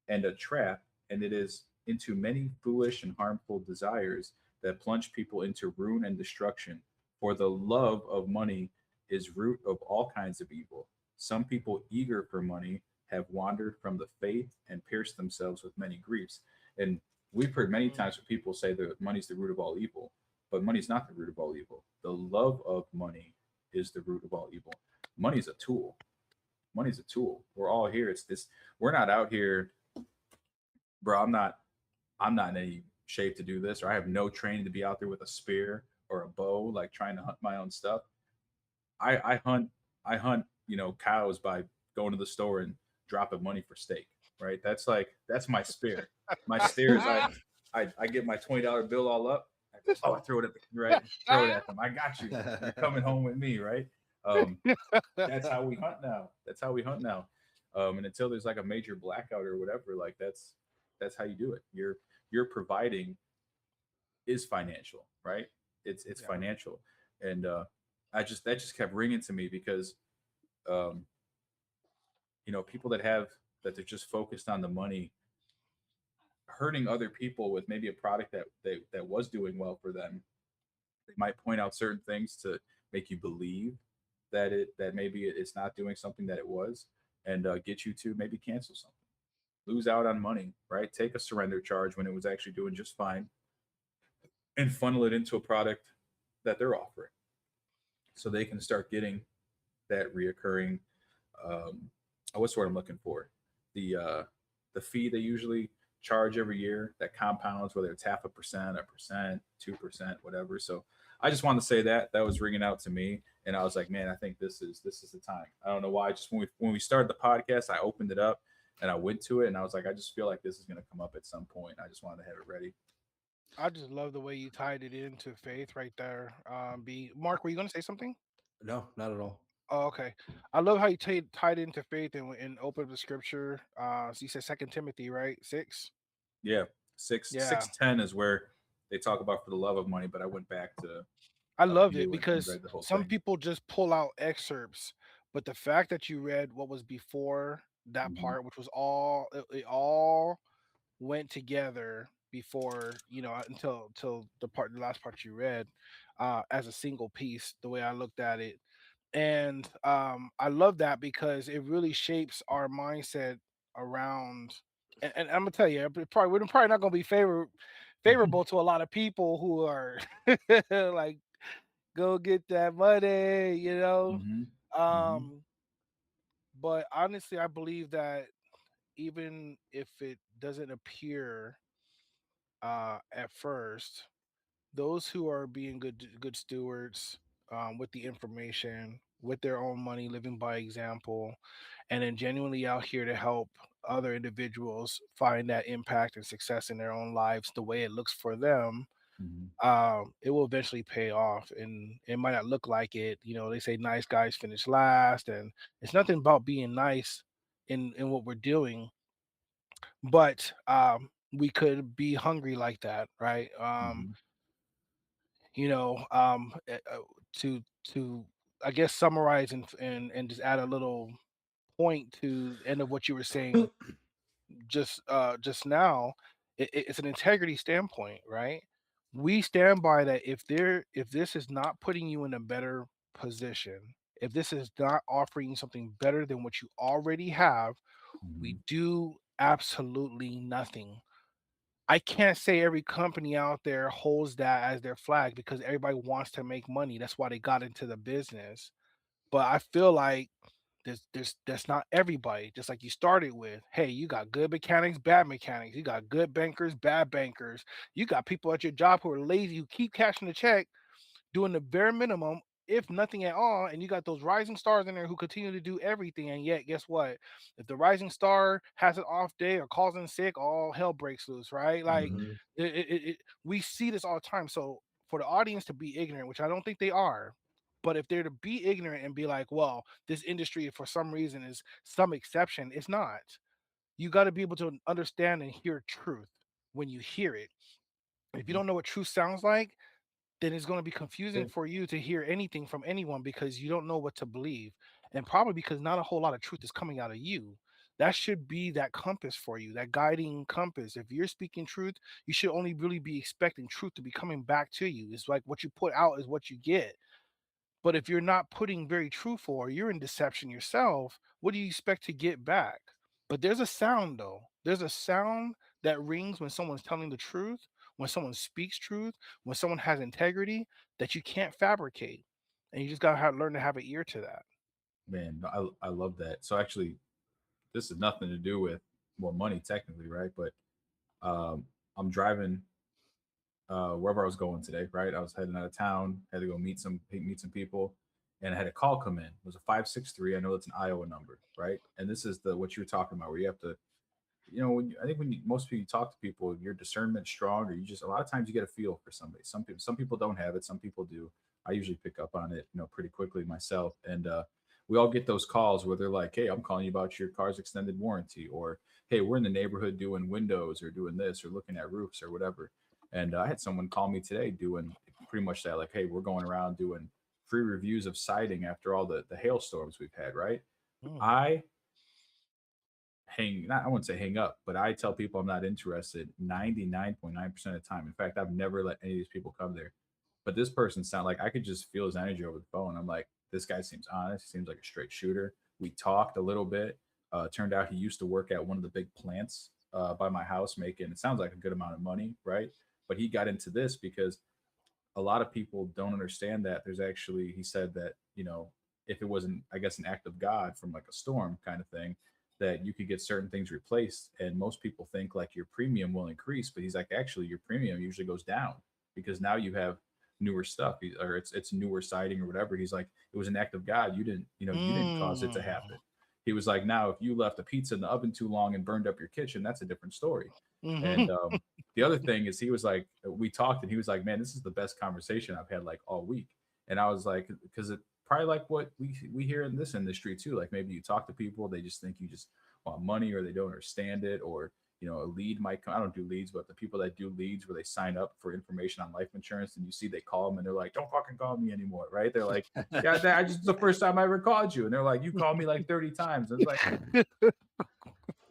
and a trap, and it is into many foolish and harmful desires that plunge people into ruin and destruction. For the love of money is root of all kinds of evil. Some people eager for money have wandered from the faith and pierced themselves with many griefs. And we've heard many Mm. times where people say that money's the root of all evil, but money's not the root of all evil. The love of money is the root of all evil. Money's a tool. Money's a tool. We're all here. It's this. We're not out here, bro. I'm not in any shape to do this, or I have no training to be out there with a spear or a bow, like trying to hunt my own stuff. I hunt cows by going to the store and dropping money for steak. Right. That's my spear. My steer is I get my $20 bill all up. I go, oh, I throw it at the right, throw it at them. I got you. You're coming home with me, right? Um, that's how we hunt now. That's how we hunt now. And until there's like a major blackout or whatever, like that's how you do it. You're providing is financial, right? It's Yeah. financial, and that just kept ringing to me because um, people that they're just focused on the money, hurting other people with maybe a product that was doing well for them. They might point out certain things to make you believe that maybe it's not doing something that it was, and get you to maybe cancel something, lose out on money, right? Take a surrender charge when it was actually doing just fine, and funnel it into a product that they're offering, so they can start getting that reoccurring. Um, what's the word I'm looking for? The fee they usually charge every year that compounds, whether it's 0.5%, 1%, 2%, whatever. So I just wanted to say that was ringing out to me, and I was like, man, I think this is the time. I don't know why. Just when we started the podcast, I opened it up and I went to it, and I was like, I just feel like this is going to come up at some point. I just wanted to have it ready. I just love the way you tied it into faith right there. B Mark, were you going to say something? No, not at all. Oh, okay. I love how you tied into faith and opened the scripture. So you said Second Timothy, right? 6. Yeah, six Yeah, 6:10 is where they talk about for the love of money, but I went back to I a loved it few and because read the whole some thing. people just pull out excerpts, but the fact that you read what was before that Hmm. part, which was it all went together before until the last part you read, as a single piece. The way I looked at it, and I love that because it really shapes our mindset around. And I'm gonna tell you, we're probably not gonna be favorable to a lot of people who are like, go get that money, Hmm. Hmm. Um, but honestly, I believe that even if it doesn't appear at first, those who are being good stewards, with the information, with their own money, living by example, and then genuinely out here to help other individuals find that impact and success in their own lives the way it looks for them, Hmm. it will eventually pay off. And it might not look like it. They say nice guys finish last, and it's nothing about being nice in what we're doing, but we could be hungry like that, right? Hmm. You know, to I guess summarize and just add a little point to the end of what you were saying just now. It's an integrity standpoint, right? We stand by that. If this is not putting you in a better position, if this is not offering you something better than what you already have, we Hmm. do absolutely nothing. I can't say every company out there holds that as their flag because everybody wants to make money. That's why they got into the business. But I feel like that's not everybody. Just like you started with, hey, you got good mechanics, bad mechanics. You got good bankers, bad bankers. You got people at your job who are lazy, who keep cashing the check, doing the bare minimum, if nothing at all. And you got those rising stars in there who continue to do everything. And yet, guess what? If the rising star has an off day or calls in sick, all hell breaks loose, right? Like, Hmm. Hmm. we see this all the time. So for the audience to be ignorant, which I don't think they are, but if they're to be ignorant and be like, well, this industry for some reason is some exception, it's not. You got to be able to understand and hear truth when you hear it. If you Hmm. don't know what truth sounds like, then it's going to be confusing Okay. for you to hear anything from anyone because you don't know what to believe. And probably because not a whole lot of truth is coming out of you. that should be that compass for you, that guiding compass. If you're speaking truth, you should only really be expecting truth to be coming back to you. It's like what you put out is what you get. But if you're not putting very truthful or you're in deception yourself, what do you expect to get back? But there's a sound though. There's a sound that rings when someone's telling the truth, when someone speaks truth, when someone has integrity that you can't fabricate. And you just gotta learn to have an ear to that. Man, I love that. So actually, this has nothing to do with, well, money technically, right? But um, I'm driving wherever I was going today, right? I was heading out of town, had to go meet some people, and I had a call come in. It was a 563. I know it's an Iowa number, right? And this is the what you were talking about, where you have to, I think most people, you talk to people, your discernment's strong, or you just, a lot of times you get a feel for somebody. Some people don't have it, some people do. I usually pick up on it, pretty quickly myself. And we all get those calls where they're like, "Hey, I'm calling you about your car's extended warranty," or "Hey, we're in the neighborhood doing windows or doing this or looking at roofs or whatever." And I had someone call me today doing pretty much that, like, "Hey, we're going around doing free reviews of siding after all the hailstorms we've had," right? Mm, I hang not I wouldn't say hang up, but I tell people I'm not interested 99.9% of the time. In fact, I've never let any of these people come there. But this person sound like I could just feel his energy over the phone. I'm like, this guy seems honest. He seems like a straight shooter. We talked a little bit. Turned out he used to work at one of the big plants by my house, making, it sounds like, a good amount of money, right? But he got into this because a lot of people don't understand that there's actually, he said that, if it wasn't, I guess, an act of God from like a storm kind of thing, that you could get certain things replaced. And most people think like your premium will increase, but he's like, actually, your premium usually goes down because now you have newer stuff, or it's newer siding or whatever. He's like, it was an act of God. You didn't cause it to mm, happen. He was like, now if you left a pizza in the oven too long and burned up your kitchen, that's a different story. And mhm. the other thing is, he was like, we talked, and he was like, man, this is the best conversation I've had like all week. And I was like, because it probably like what we hear in this industry too. Like, maybe you talk to people, they just think you just want money, or they don't understand it, or a lead might come. I don't do leads, but the people that do leads, where they sign up for information on life insurance, and you see they call them and they're like, don't fucking call me anymore, right? They're like, yeah, I just, the first time I ever called you, and they're like, you called me like 30 times. And it's like,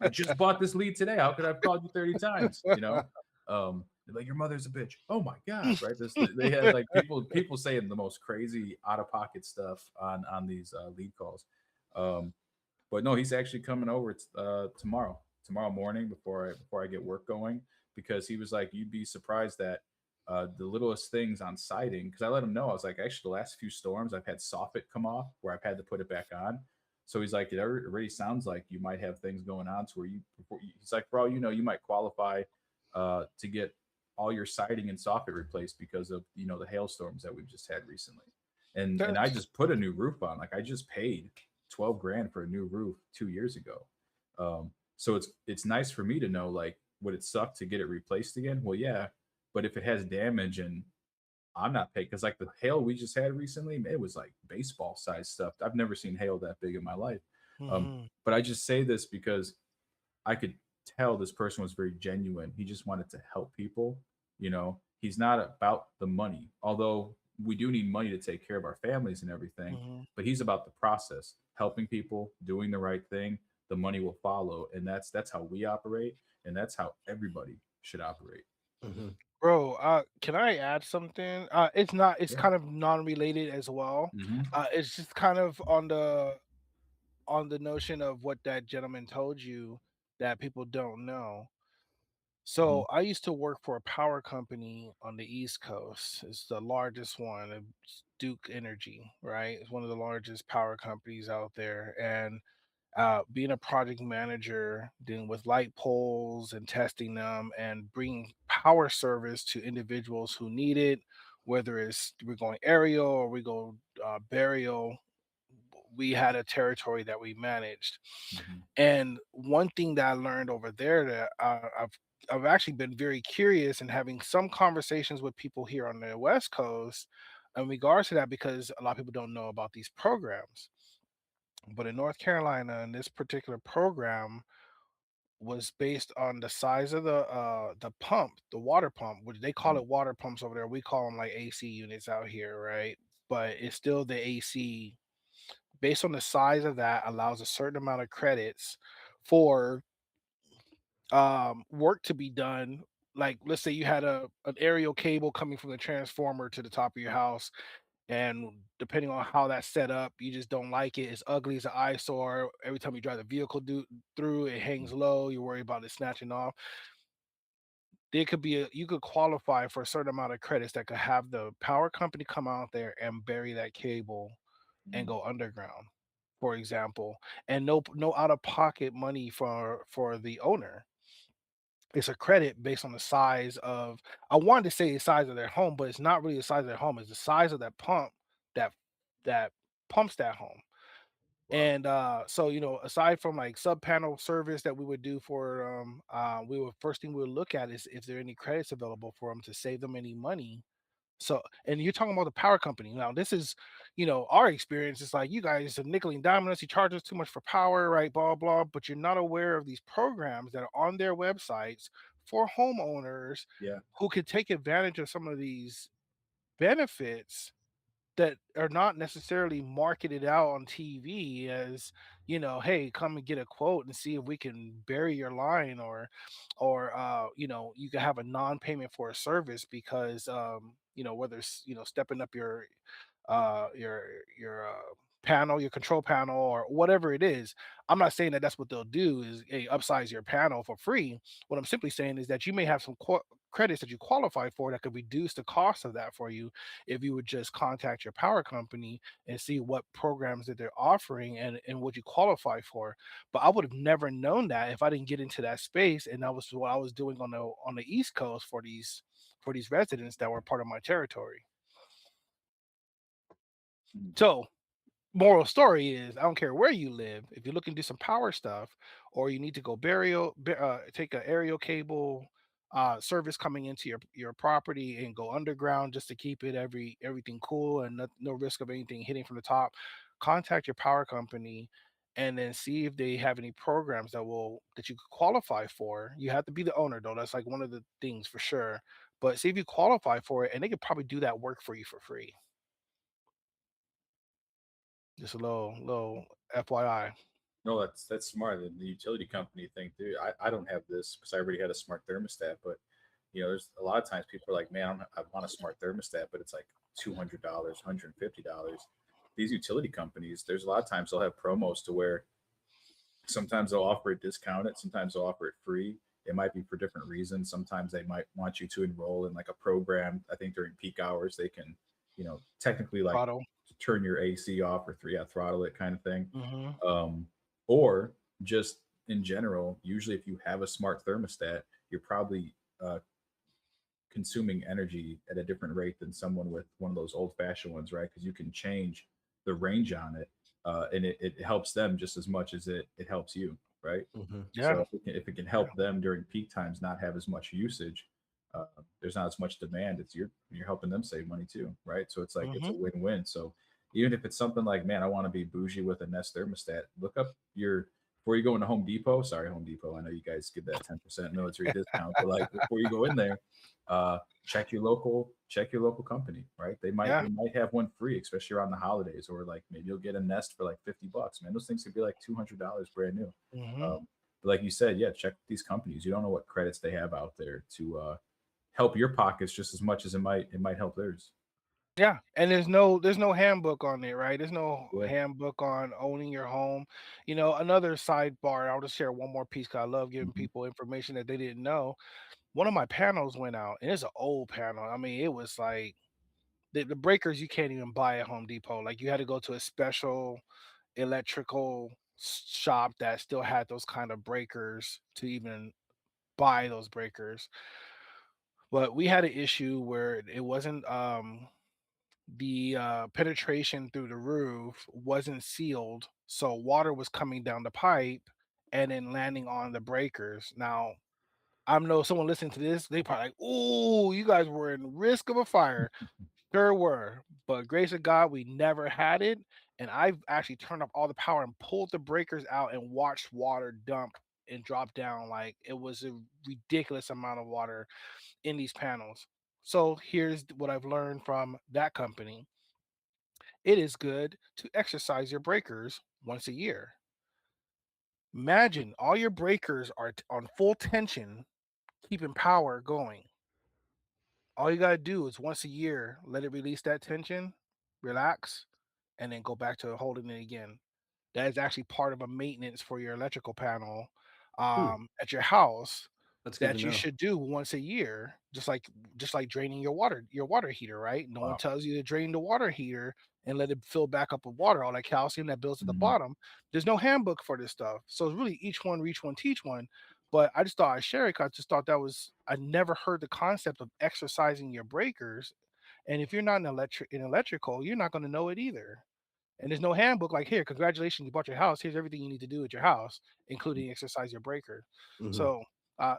I just bought this lead today. How could I have called you 30 times? Like, your mother's a bitch. Oh my God. Right. They had like people saying the most crazy out of pocket stuff on these lead calls. Um, but no, he's actually coming over tomorrow morning before I get work going, because he was like, you'd be surprised that the littlest things on siding, because I let him know, I was like, actually, the last few storms I've had soffit come off where I've had to put it back on. So he's like, it already sounds like you might have things going on to where he's like, for all you know, you might qualify to get all your siding and soffit replaced because of the hailstorms that we've just had recently. And I That's just put a new roof on. Like, I just paid 12 grand for a new roof 2 years ago. So it's nice for me to know, like, would it suck to get it replaced again? Well, yeah, but if it has damage and I'm not paid, because like the hail we just had recently, it was like baseball size stuff. I've never seen hail that big in my life. mhm, But I just say this because I could tell this person was very genuine. He just wanted to help people. He's not about the money, although we do need money to take care of our families and everything. mhm. But he's about the process, helping people, doing the right thing. The money will follow, and that's how we operate, and that's how everybody should operate. Mhm. Bro, can I add something? It's Yeah. kind of non-related as well. Hmm. It's just kind of on the notion of what that gentleman told you that people don't know. Hmm. So I used to work for a power company on the East Coast. It's the largest one, Duke Energy, right? It's one of the largest power companies out there. And being a project manager, dealing with light poles and testing them and bringing power service to individuals who need it, whether it's we're going aerial or we go burial, we had a territory that we managed. Hmm. And one thing that I learned over there that I've actually been very curious and having some conversations with people here on the West Coast in regards to that, because a lot of people don't know about these programs. But in North Carolina, in this particular program was based on the size of the pump, the water pump, which they call it water pumps over there. We call them like AC units out here, right? But it's still the AC based on the size of that allows a certain amount of credits for work to be done. Like, let's say you had an aerial cable coming from the transformer to the top of your house, and depending on how that's set up, you just don't like it. It's ugly, it's an eyesore. Every time you drive the vehicle through, it hangs low. You worry about it snatching off. There could be you could qualify for a certain amount of credits that could have the power company come out there and bury that cable and Mm. go underground, for example, and no out of pocket money for the owner. It's a credit based on the size of, I wanted to say the size of their home, but it's not really the size of their home. It's the size of that pump that that pumps that home. Wow. And so aside from like sub panel service that we would do for we would first thing we would look at is if there are any credits available for them to save them any money. So, and you're talking about the power company. Now, this is, our experience is like, you guys are nickel and diming us. You charge us too much for power, right? Blah, blah. But you're not aware of these programs that are on their websites for homeowners Yeah. who could take advantage of some of these benefits that are not necessarily marketed out on TV as, hey, come and get a quote and see if we can bury your line, or you can have a non-payment for a service because whether it's stepping up your panel, your control panel, or whatever it is. I'm not saying that that's what they'll do is, hey, upsize your panel for free. What I'm simply saying is that you may have some credits that you qualify for that could reduce the cost of that for you if you would just contact your power company and see what programs that they're offering and what you qualify for. But I would have never known that if I didn't get into that space, and that was what I was doing on the East Coast for these residents that were part of my territory. Mm. So moral story is, I don't care where you live, if you're looking to do some power stuff, or you need to go take an aerial cable service coming into your property and go underground just to keep everything cool and no risk of anything hitting from the top, contact your power company and then see if they have any programs that you could qualify for. You have to be the owner though. That's like one of the things for sure. But see if you qualify for it, and they could probably do that work for you for free. Just a little FYI. No, that's smart. And the utility company thing too. I don't have this because I already had a smart thermostat. But there's a lot of times people are like, man, I want a smart thermostat, but it's like $200, $150. These utility companies, there's a lot of times they'll have promos to where sometimes they'll offer it discounted, sometimes they'll offer it free. It might be for different reasons. Sometimes they might want you to enroll in like a program. I think during peak hours they can, technically like Auto. turn your AC off or throttle it kind of thing. Mhm. Um, or just in general, usually if you have a smart thermostat, you're probably consuming energy at a different rate than someone with one of those old fashioned ones, right? Because you can change the range on it, and it helps them just as much as it helps you, right? Hmm. So Yeah, if it can yeah. help them during peak times not have as much usage, there's not as much demand. You're helping them save money too, right? So it's like it's a Mhm. win-win. So even if it's something like, man, I want to be bougie with a Nest thermostat, look up your before you go into Home Depot. Sorry, Home Depot. I know you guys give that 10% military discount, but like before you go in there, check your local company, right? They might Yeah. they might have one free, especially around the holidays, or like maybe you'll get a Nest for like $50. Man, those things could be like $200 brand new. Mhm. But like you said, yeah, check these companies. You don't know what credits they have out there to help your pockets just as much as it might help theirs. Yeah, and there's no handbook on it, right? There's no Yeah. handbook on owning your home. Another sidebar, I'll just share one more piece because I love giving Mhm. people information that they didn't know. One of my panels went out, and it's an old panel. I mean, it was like the breakers you can't even buy at Home Depot. Like you had to go to a special electrical shop that still had those kind of breakers to even buy those breakers. But we had an issue where it wasn't the penetration through the roof wasn't sealed, so water was coming down the pipe and then landing on the breakers. Now, I know someone listening to this, they probably like, "Ooh, you guys were in risk of a fire." Sure were, but grace of God, we never had it. And I've actually turned off all the power and pulled the breakers out and watched water dump and drop down. Like it was a ridiculous amount of water in these panels. So here's what I've learned from that company: it is good to exercise your breakers once a year. Imagine all your breakers are on full tension, keeping power going. All you gotta do is once a year, let it release that tension, relax, and then go back to holding it again. That is actually part of a maintenance for your electrical panel Hmm, at your house that's good to that you know. should do once a year, just like draining your water heater, right? No one Wow. tells you to drain the water heater and let it fill back up with water, all that calcium that builds at the Mhm. bottom. There's no handbook for this stuff. So it's really each one reach one, teach one. But I just thought I'd share it 'cause I just thought that was I never heard the concept of exercising your breakers. And if you're not in electrical, you're not going to know it either. And there's no handbook like, here, congratulations, you bought your house. Here's everything you need to do at your house, including exercise your breaker. Hmm. So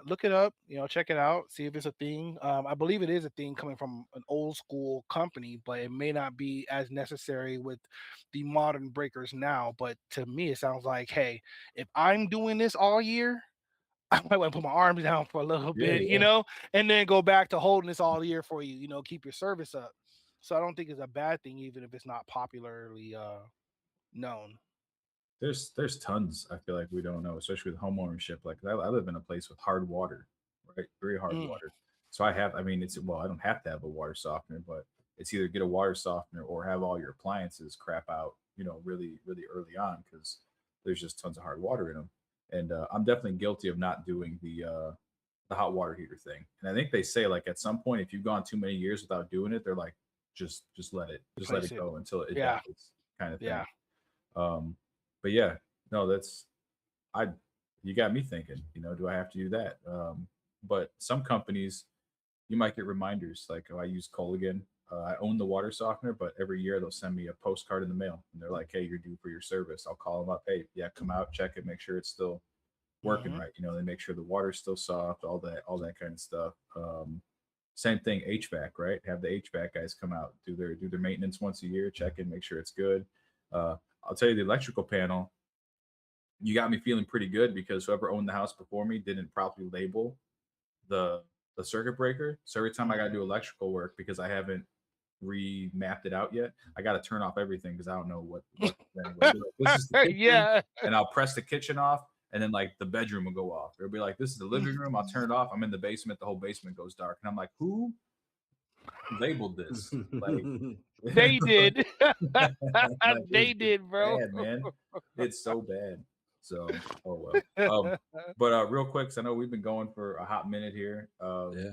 look it up, check it out, see if it's a thing. I believe it is a thing coming from an old school company, but it may not be as necessary with the modern breakers now. But to me, it sounds like, hey, if I'm doing this all year, I might want to put my arms down for a little Yeah, bit, yeah. and then go back to holding this all year for you, keep your service up. So I don't think it's a bad thing, even if it's not popularly known. There's tons I feel like we don't know, especially with home ownership. Like I live in a place with hard water, right? Very hard Mm, water. So I mean, it's well, I don't have to have a water softener, but it's either get a water softener or have all your appliances crap out, really, really early on because there's just tons of hard water in them. And I'm definitely guilty of not doing the hot water heater thing. And I think they say like at some point, if you've gone too many years without doing it, they're like, just let replace it it. go until it Yeah, dies, kind of thing. yeah. Um, but yeah, no, I you got me thinking, do I have to do that? But some companies you might get reminders like, oh, I use Colligan. I own the water softener, but every year they'll send me a postcard in the mail and they're like, hey, you're due for your service. I'll call them up. Hey, yeah, come out, check it, make sure it's still working Hmm. right. They make sure the water's still soft, all that kind of stuff. Same thing, HVAC, right? Have the HVAC guys come out, do their maintenance once a year, check in, make sure it's good. Uh, I'll tell you, the electrical panel, you got me feeling pretty good because whoever owned the house before me didn't properly label the the circuit breaker. So every time I got to Hmm. do electrical work because I haven't remapped it out yet, I got to turn off everything because I don't know what anyway. Like, this is the kitchen, Yeah. and I'll press the kitchen off, and then like the bedroom will go off. It'll be like, this is the living room. I'll turn it off. I'm in the basement. The whole basement goes dark, and I'm like, who labeled this? Like, They did. like They it's did, bro. bad, man. It's so bad. So, oh well. But real quick, 'cause I know we've been going for a hot minute here. Yeah,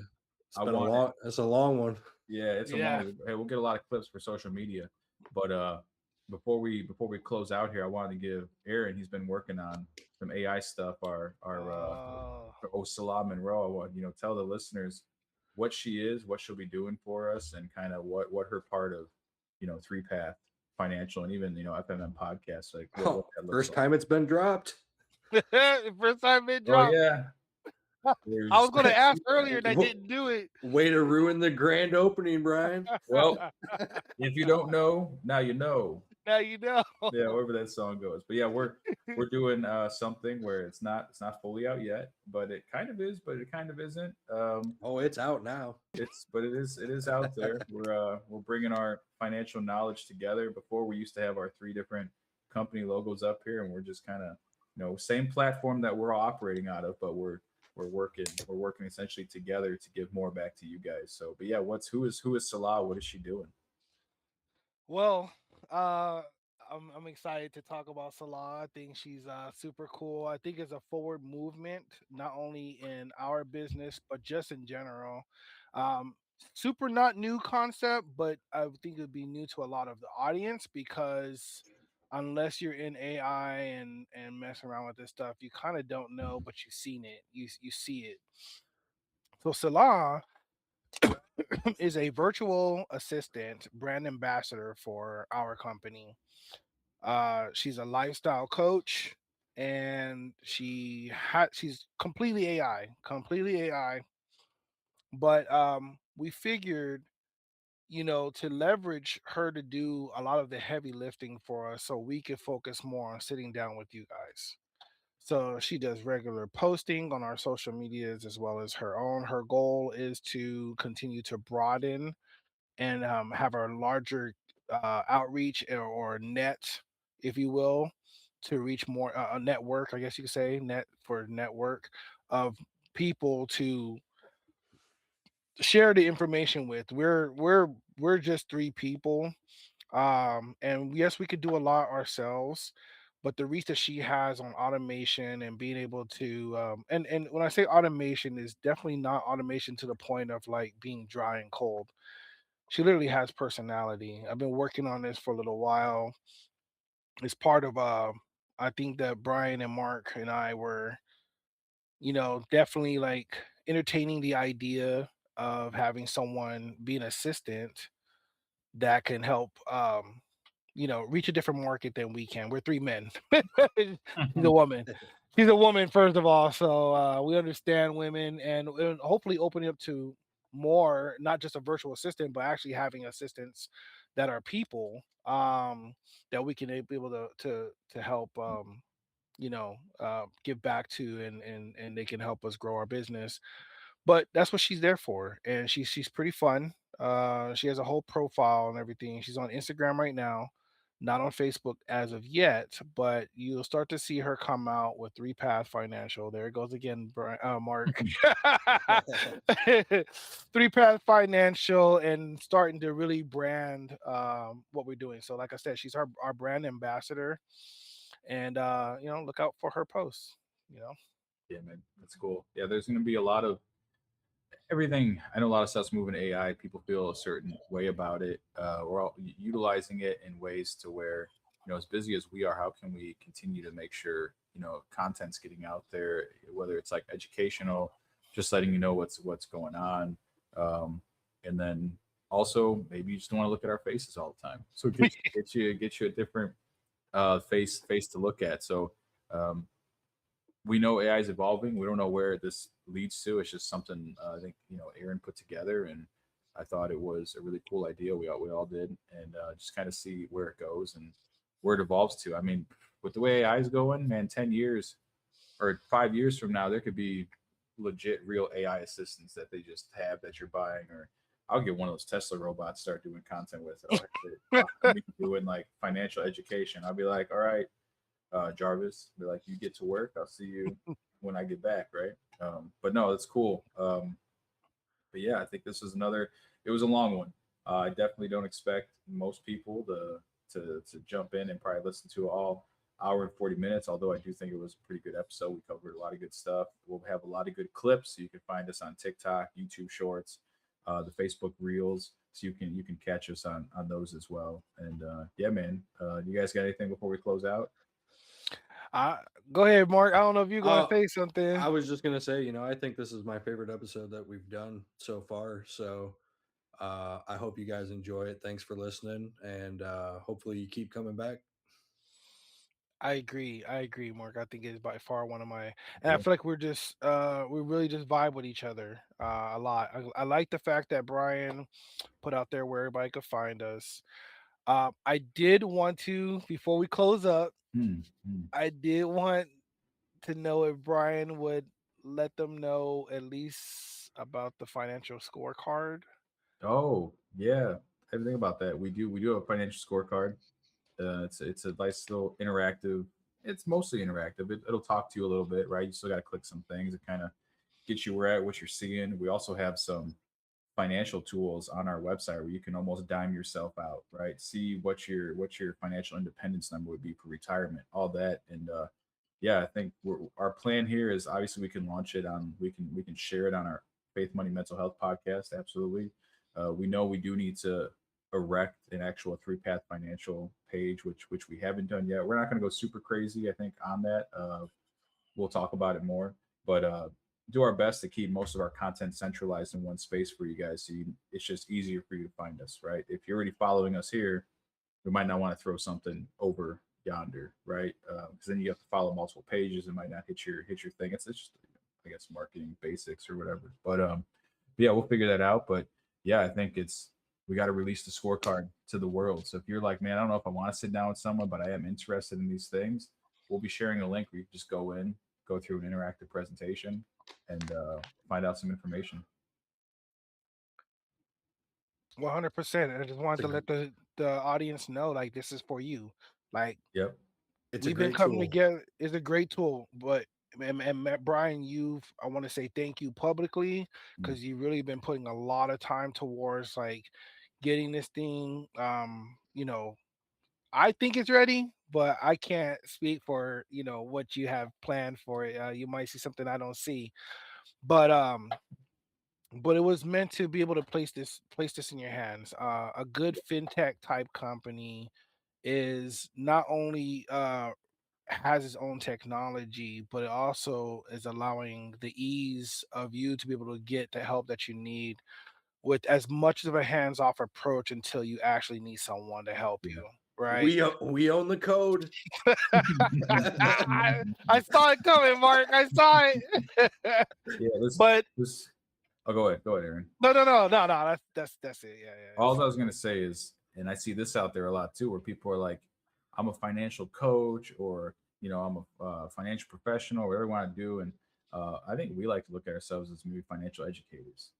it's I been a wanted, long. It's a long one. yeah, it's a long Yeah. one. Hey, we'll get a lot of clips for social media. But before we close out here, I wanted to give Aaron. He's been working on some AI stuff. Oh. Our Salah Monroe. I want tell the listeners what she is, what she'll be doing for us, and kind of what her part of Three Path Financial and even FMM podcast, like what Oh, that looks first like. time it's been dropped. First time it Oh dropped. yeah, I was there's gonna ask earlier and I Wa- didn't do it. Way to ruin the grand opening, Brian. well, if you don't know, now you know. Now you know. Yeah, wherever that song goes. But yeah, we're doing something where it's not fully out yet, but it kind of is, but it kind of isn't. Oh, it's out now. It is out there. We're bringing our financial knowledge together. Before we used to have our three different company logos up here, and we're just kind of same platform that we're all operating out of, but we're working essentially together to give more back to you guys. So, but yeah, who is Salah? What is she doing? Well, uh, I'm excited to talk about Salah. I think she's super cool. I think it's a forward movement, not only in our business but just in general. Um, Super not new concept, but I think it would be new to a lot of the audience because unless you're in AI and messing around with this stuff, you kind of don't know, but you've seen it. You see it. So Salah is a virtual assistant brand ambassador for our company. She's a lifestyle coach and she's completely AI. But we figured, to leverage her to do a lot of the heavy lifting for us so we could focus more on sitting down with you guys. So she does regular posting on our social medias as well as her own. Her goal is to continue to broaden and have a larger outreach or net, if you will, to reach more a network, I guess you could say, network of people to share the information with. We're just three people, and yes, we could do a lot ourselves, but the reach that she has on automation and being able to and when I say automation, is definitely not automation to the point of like being dry and cold. She literally has personality. I've been working on this for a little while. It's part of I think that Brian and Mark and I were, definitely like entertaining the idea of having someone be an assistant that can help reach a different market than we can. We're three men. She's a woman. She's a woman, first of all. So we understand women, and hopefully opening up to more, not just a virtual assistant, but actually having assistants that are people, that we can be able to help give back to, and they can help us grow our business. But that's what she's there for, and she's pretty fun. She has a whole profile and everything. She's on Instagram right now, not on Facebook as of yet, but you'll start to see her come out with Three Path Financial. There it goes again, Mark. Three Path Financial, and starting to really brand what we're doing. So, like I said, she's our brand ambassador, and look out for her posts. You know. Yeah, man, that's cool. Yeah, there's going to be a lot of everything. I know a lot of stuff's moving to AI. People feel a certain way about it. We're all utilizing it in ways to where, as busy as we are, how can we continue to make sure, content's getting out there, whether it's like educational, just letting you know what's going on, and then also maybe you just don't want to look at our faces all the time. So get you a different face to look at. So um, we know AI is evolving. We don't know where this leads to. It's just something I think Aaron put together, and I thought it was a really cool idea. We all did, and just kind of see where it goes and where it evolves to. I mean, with the way AI is going, man, 10 years or 5 years from now, there could be legit real AI assistants that they just have that you're buying. Or I'll get one of those Tesla robots, start doing content with it. I'll be doing like financial education. I'll be like, all right, Jarvis. Be like, you get to work. I'll see you when I get back, right? But no, it's cool. But yeah, I think this was another. It was a long one. I definitely don't expect most people to jump in and probably listen to all hour and 40 minutes. Although I do think it was a pretty good episode. We covered a lot of good stuff. We'll have a lot of good clips. So you can find us on TikTok, YouTube Shorts, the Facebook Reels. So you can catch us on those as well. And yeah, man. You guys got anything before we close out? Uh, Go ahead, Mark. I don't know if you're gonna Uh, say something. I was just gonna say, I think this is my favorite episode that we've done so far. So I hope you guys enjoy it. Thanks for listening, and hopefully you keep coming back. I agree. I agree, Mark. I think it's by far one of my, and I Yeah. feel like we really just vibe with each other a lot. I like the fact that Brian put out there where everybody could find us. I did want to, before we close up, Hmm. Hmm. I did want to know if Brian would let them know at least about the financial scorecard. Oh yeah, everything about that. We do have a financial scorecard. It's a nice little interactive. It's mostly interactive. It'll talk to you a little bit, right? You still got to click some things. It kind of gets you where at what you're seeing. We also have some financial tools on our website where you can almost dime yourself out, right? See what your financial independence number would be for retirement, all that. And yeah, I think our plan here is obviously we can launch it on we can share it on our Faith Money Mental Health podcast. Absolutely. We know we do need to erect an actual three path financial page, which we haven't done yet. We're not going to go super crazy, I think, on that. We'll talk about it more, but do our best to keep most of our content centralized in one space for you guys. So it's just easier for you to find us, right? If you're already following us here, we might not want to throw something over yonder, right? Because then you have to follow multiple pages. It might not hit your thing. It's just, I guess, marketing basics or whatever. But yeah, we'll figure that out. But yeah, I think we got to release the scorecard to the world. So if you're like, man, I don't know if I want to sit down with someone, but I am interested in these things, we'll be sharing a link where you can just go in, go through an interactive presentation, and find out some information. 100%. I just wanted It's a to let the audience know, like, this is for you. Like, Yep. It's a We've been great coming tool. together. It's a great tool, but Brian, I want to say thank you publicly Mm. because you've really been putting a lot of time towards like getting this thing. I think it's ready, but I can't speak for what you have planned for it. You might see something I don't see, but it was meant to be able to place this in your hands. A good fintech type company is not only has its own technology, but it also is allowing the ease of you to be able to get the help that you need with as much of a hands-off approach until you actually need someone to help Yeah. you, right? We own the code. I saw it coming, Mark. I saw it. Yeah, But this. Oh, go ahead, Aaron. no. That's it. Yeah, yeah. All I was gonna say is, and I see this out there a lot too, where people are like, "I'm a financial coach," or "I'm a financial professional," whatever you want to do. And I think we like to look at ourselves as maybe financial educators,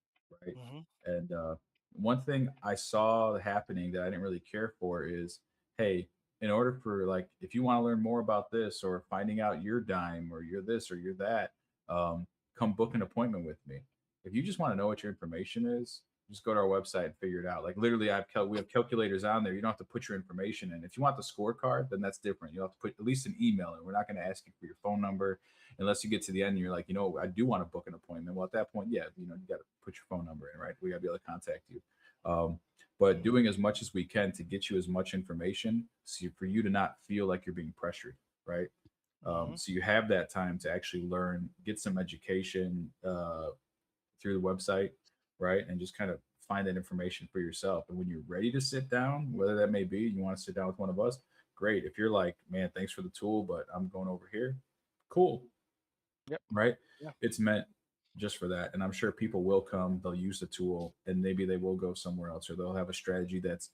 right? Hmm. And one thing I saw happening that I didn't really care for is, hey, in order for, like, if you want to learn more about this or finding out your dime or you're this or you're that, come book an appointment with me. If you just want to know what your information is, just go to our website and figure it out. Like, literally, we have calculators on there. You don't have to put your information in. If you want the scorecard, then that's different. You have to put at least an email in. We're not going to ask you for your phone number unless you get to the end and you're like, I do want to book an appointment. Well, at that point, yeah, you got to put your phone number in, right? We got to be able to contact you. But doing as much as we can to get you as much information, for you to not feel like you're being pressured, right? Hmm. So you have that time to actually learn, get some education through the website, right? And just kind of find that information for yourself. And when you're ready to sit down, whether that may be, you want to sit down with one of us, great. If you're like, man, thanks for the tool, but I'm going over here, cool, Yep. right? Yeah. It's meant just for that. And I'm sure people will come, they'll use the tool, and maybe they will go somewhere else, or they'll have a strategy that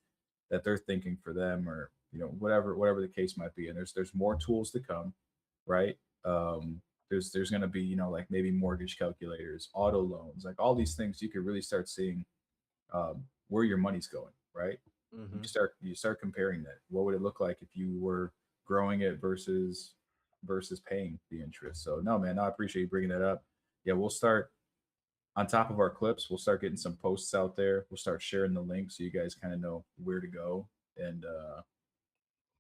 they're thinking for them, or whatever the case might be. And there's more tools to come, right? There's going to be, like maybe mortgage calculators, auto loans, like all these things. You could really start seeing where your money's going, right? Mhm. You start comparing that. What would it look like if you were growing it versus paying the interest? So no, man, no, I appreciate you bringing that up. Yeah, we'll start on top of our clips. We'll start getting some posts out there. We'll start sharing the link so you guys kind of know where to go. And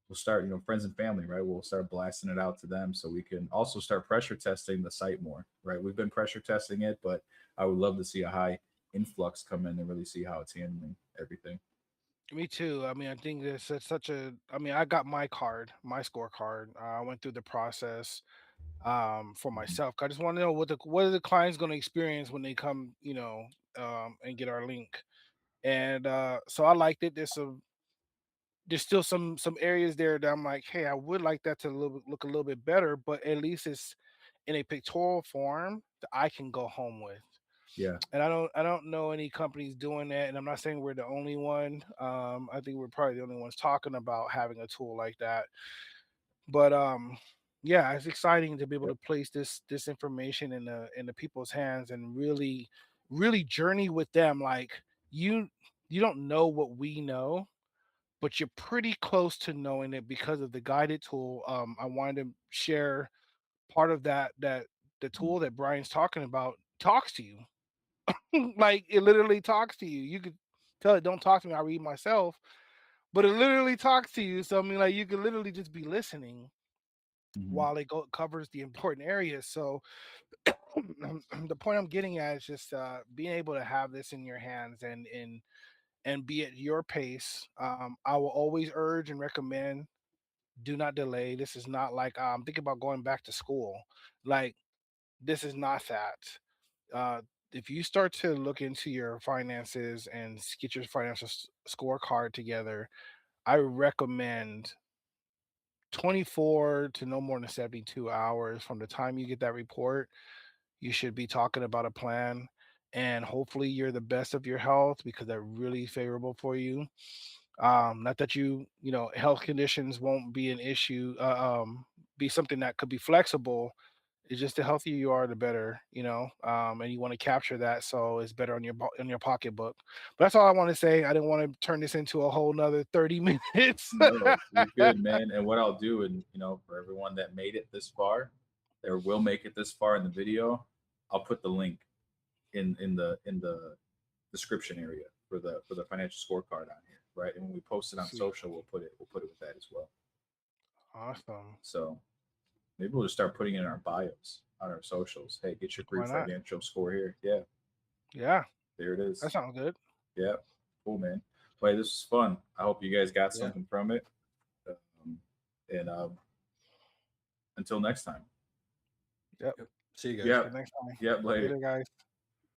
we'll start, friends and family, right? We'll start blasting it out to them so we can also start pressure testing the site more, right? We've been pressure testing it, but I would love to see a high influx come in and really see how it's handling everything. Me too. I mean, I think it's such a. I mean, I got my card, my scorecard. I went through the process for Mhm. myself. I just want to know what are the clients going to experience when they come, and get our link. And so I liked it. There's still some areas there that I'm like, hey, I would like that to look a little bit better, but at least it's in a pictorial form that I can go home with. Yeah. And I don't know any companies doing that, and I'm not saying we're the only one. I think we're probably the only ones talking about having a tool like that. But yeah, it's exciting to be able Yep. to place this information in the people's hands and really journey with them. Like you you don't know what we know, but you're pretty close to knowing it because of the guided tool. I wanted to share part of that the Mhm. tool that Brian's talking about talks to you. Like it literally talks to you. You could tell it don't talk to me. I read myself, but it literally talks to you. So I mean, like you could literally just be listening Mhm. while it covers the important areas. So the point I'm getting at is just being able to have this in your hands and be at your pace. I will always urge and recommend do not delay. This is not like think about going back to school. Like this is not that. Uh, if you start to look into your finances and get your financial scorecard together, I recommend 24 to no more than 72 hours from the time you get that report. You should be talking about a plan, and hopefully you're the best of your health because they're really favorable for you. Not that health conditions won't be an issue, be something that could be flexible. It's just the healthier you are, the better, and you want to capture that, so it's better on your pocketbook. But that's all I want to say. I didn't want to turn this into a whole nother 30 minutes. No, you're good, man. And what I'll do, and for everyone that made it this far, or will make it this far in the video, I'll put the link in the description area for the financial scorecard on here, right? And when we post it on Sweet. social, we'll put it with that as well. Awesome. So maybe we'll just start putting it in our bios on our socials. Hey, get your free Why not? financial score here. Yeah, Yeah, there it is. that sounds good. Yeah, cool, man. Well, this is fun. I hope you guys got Yeah. something from it. And until next time. Yep. See you guys. Yeah. Till next time. Yep. Later. Later, guys.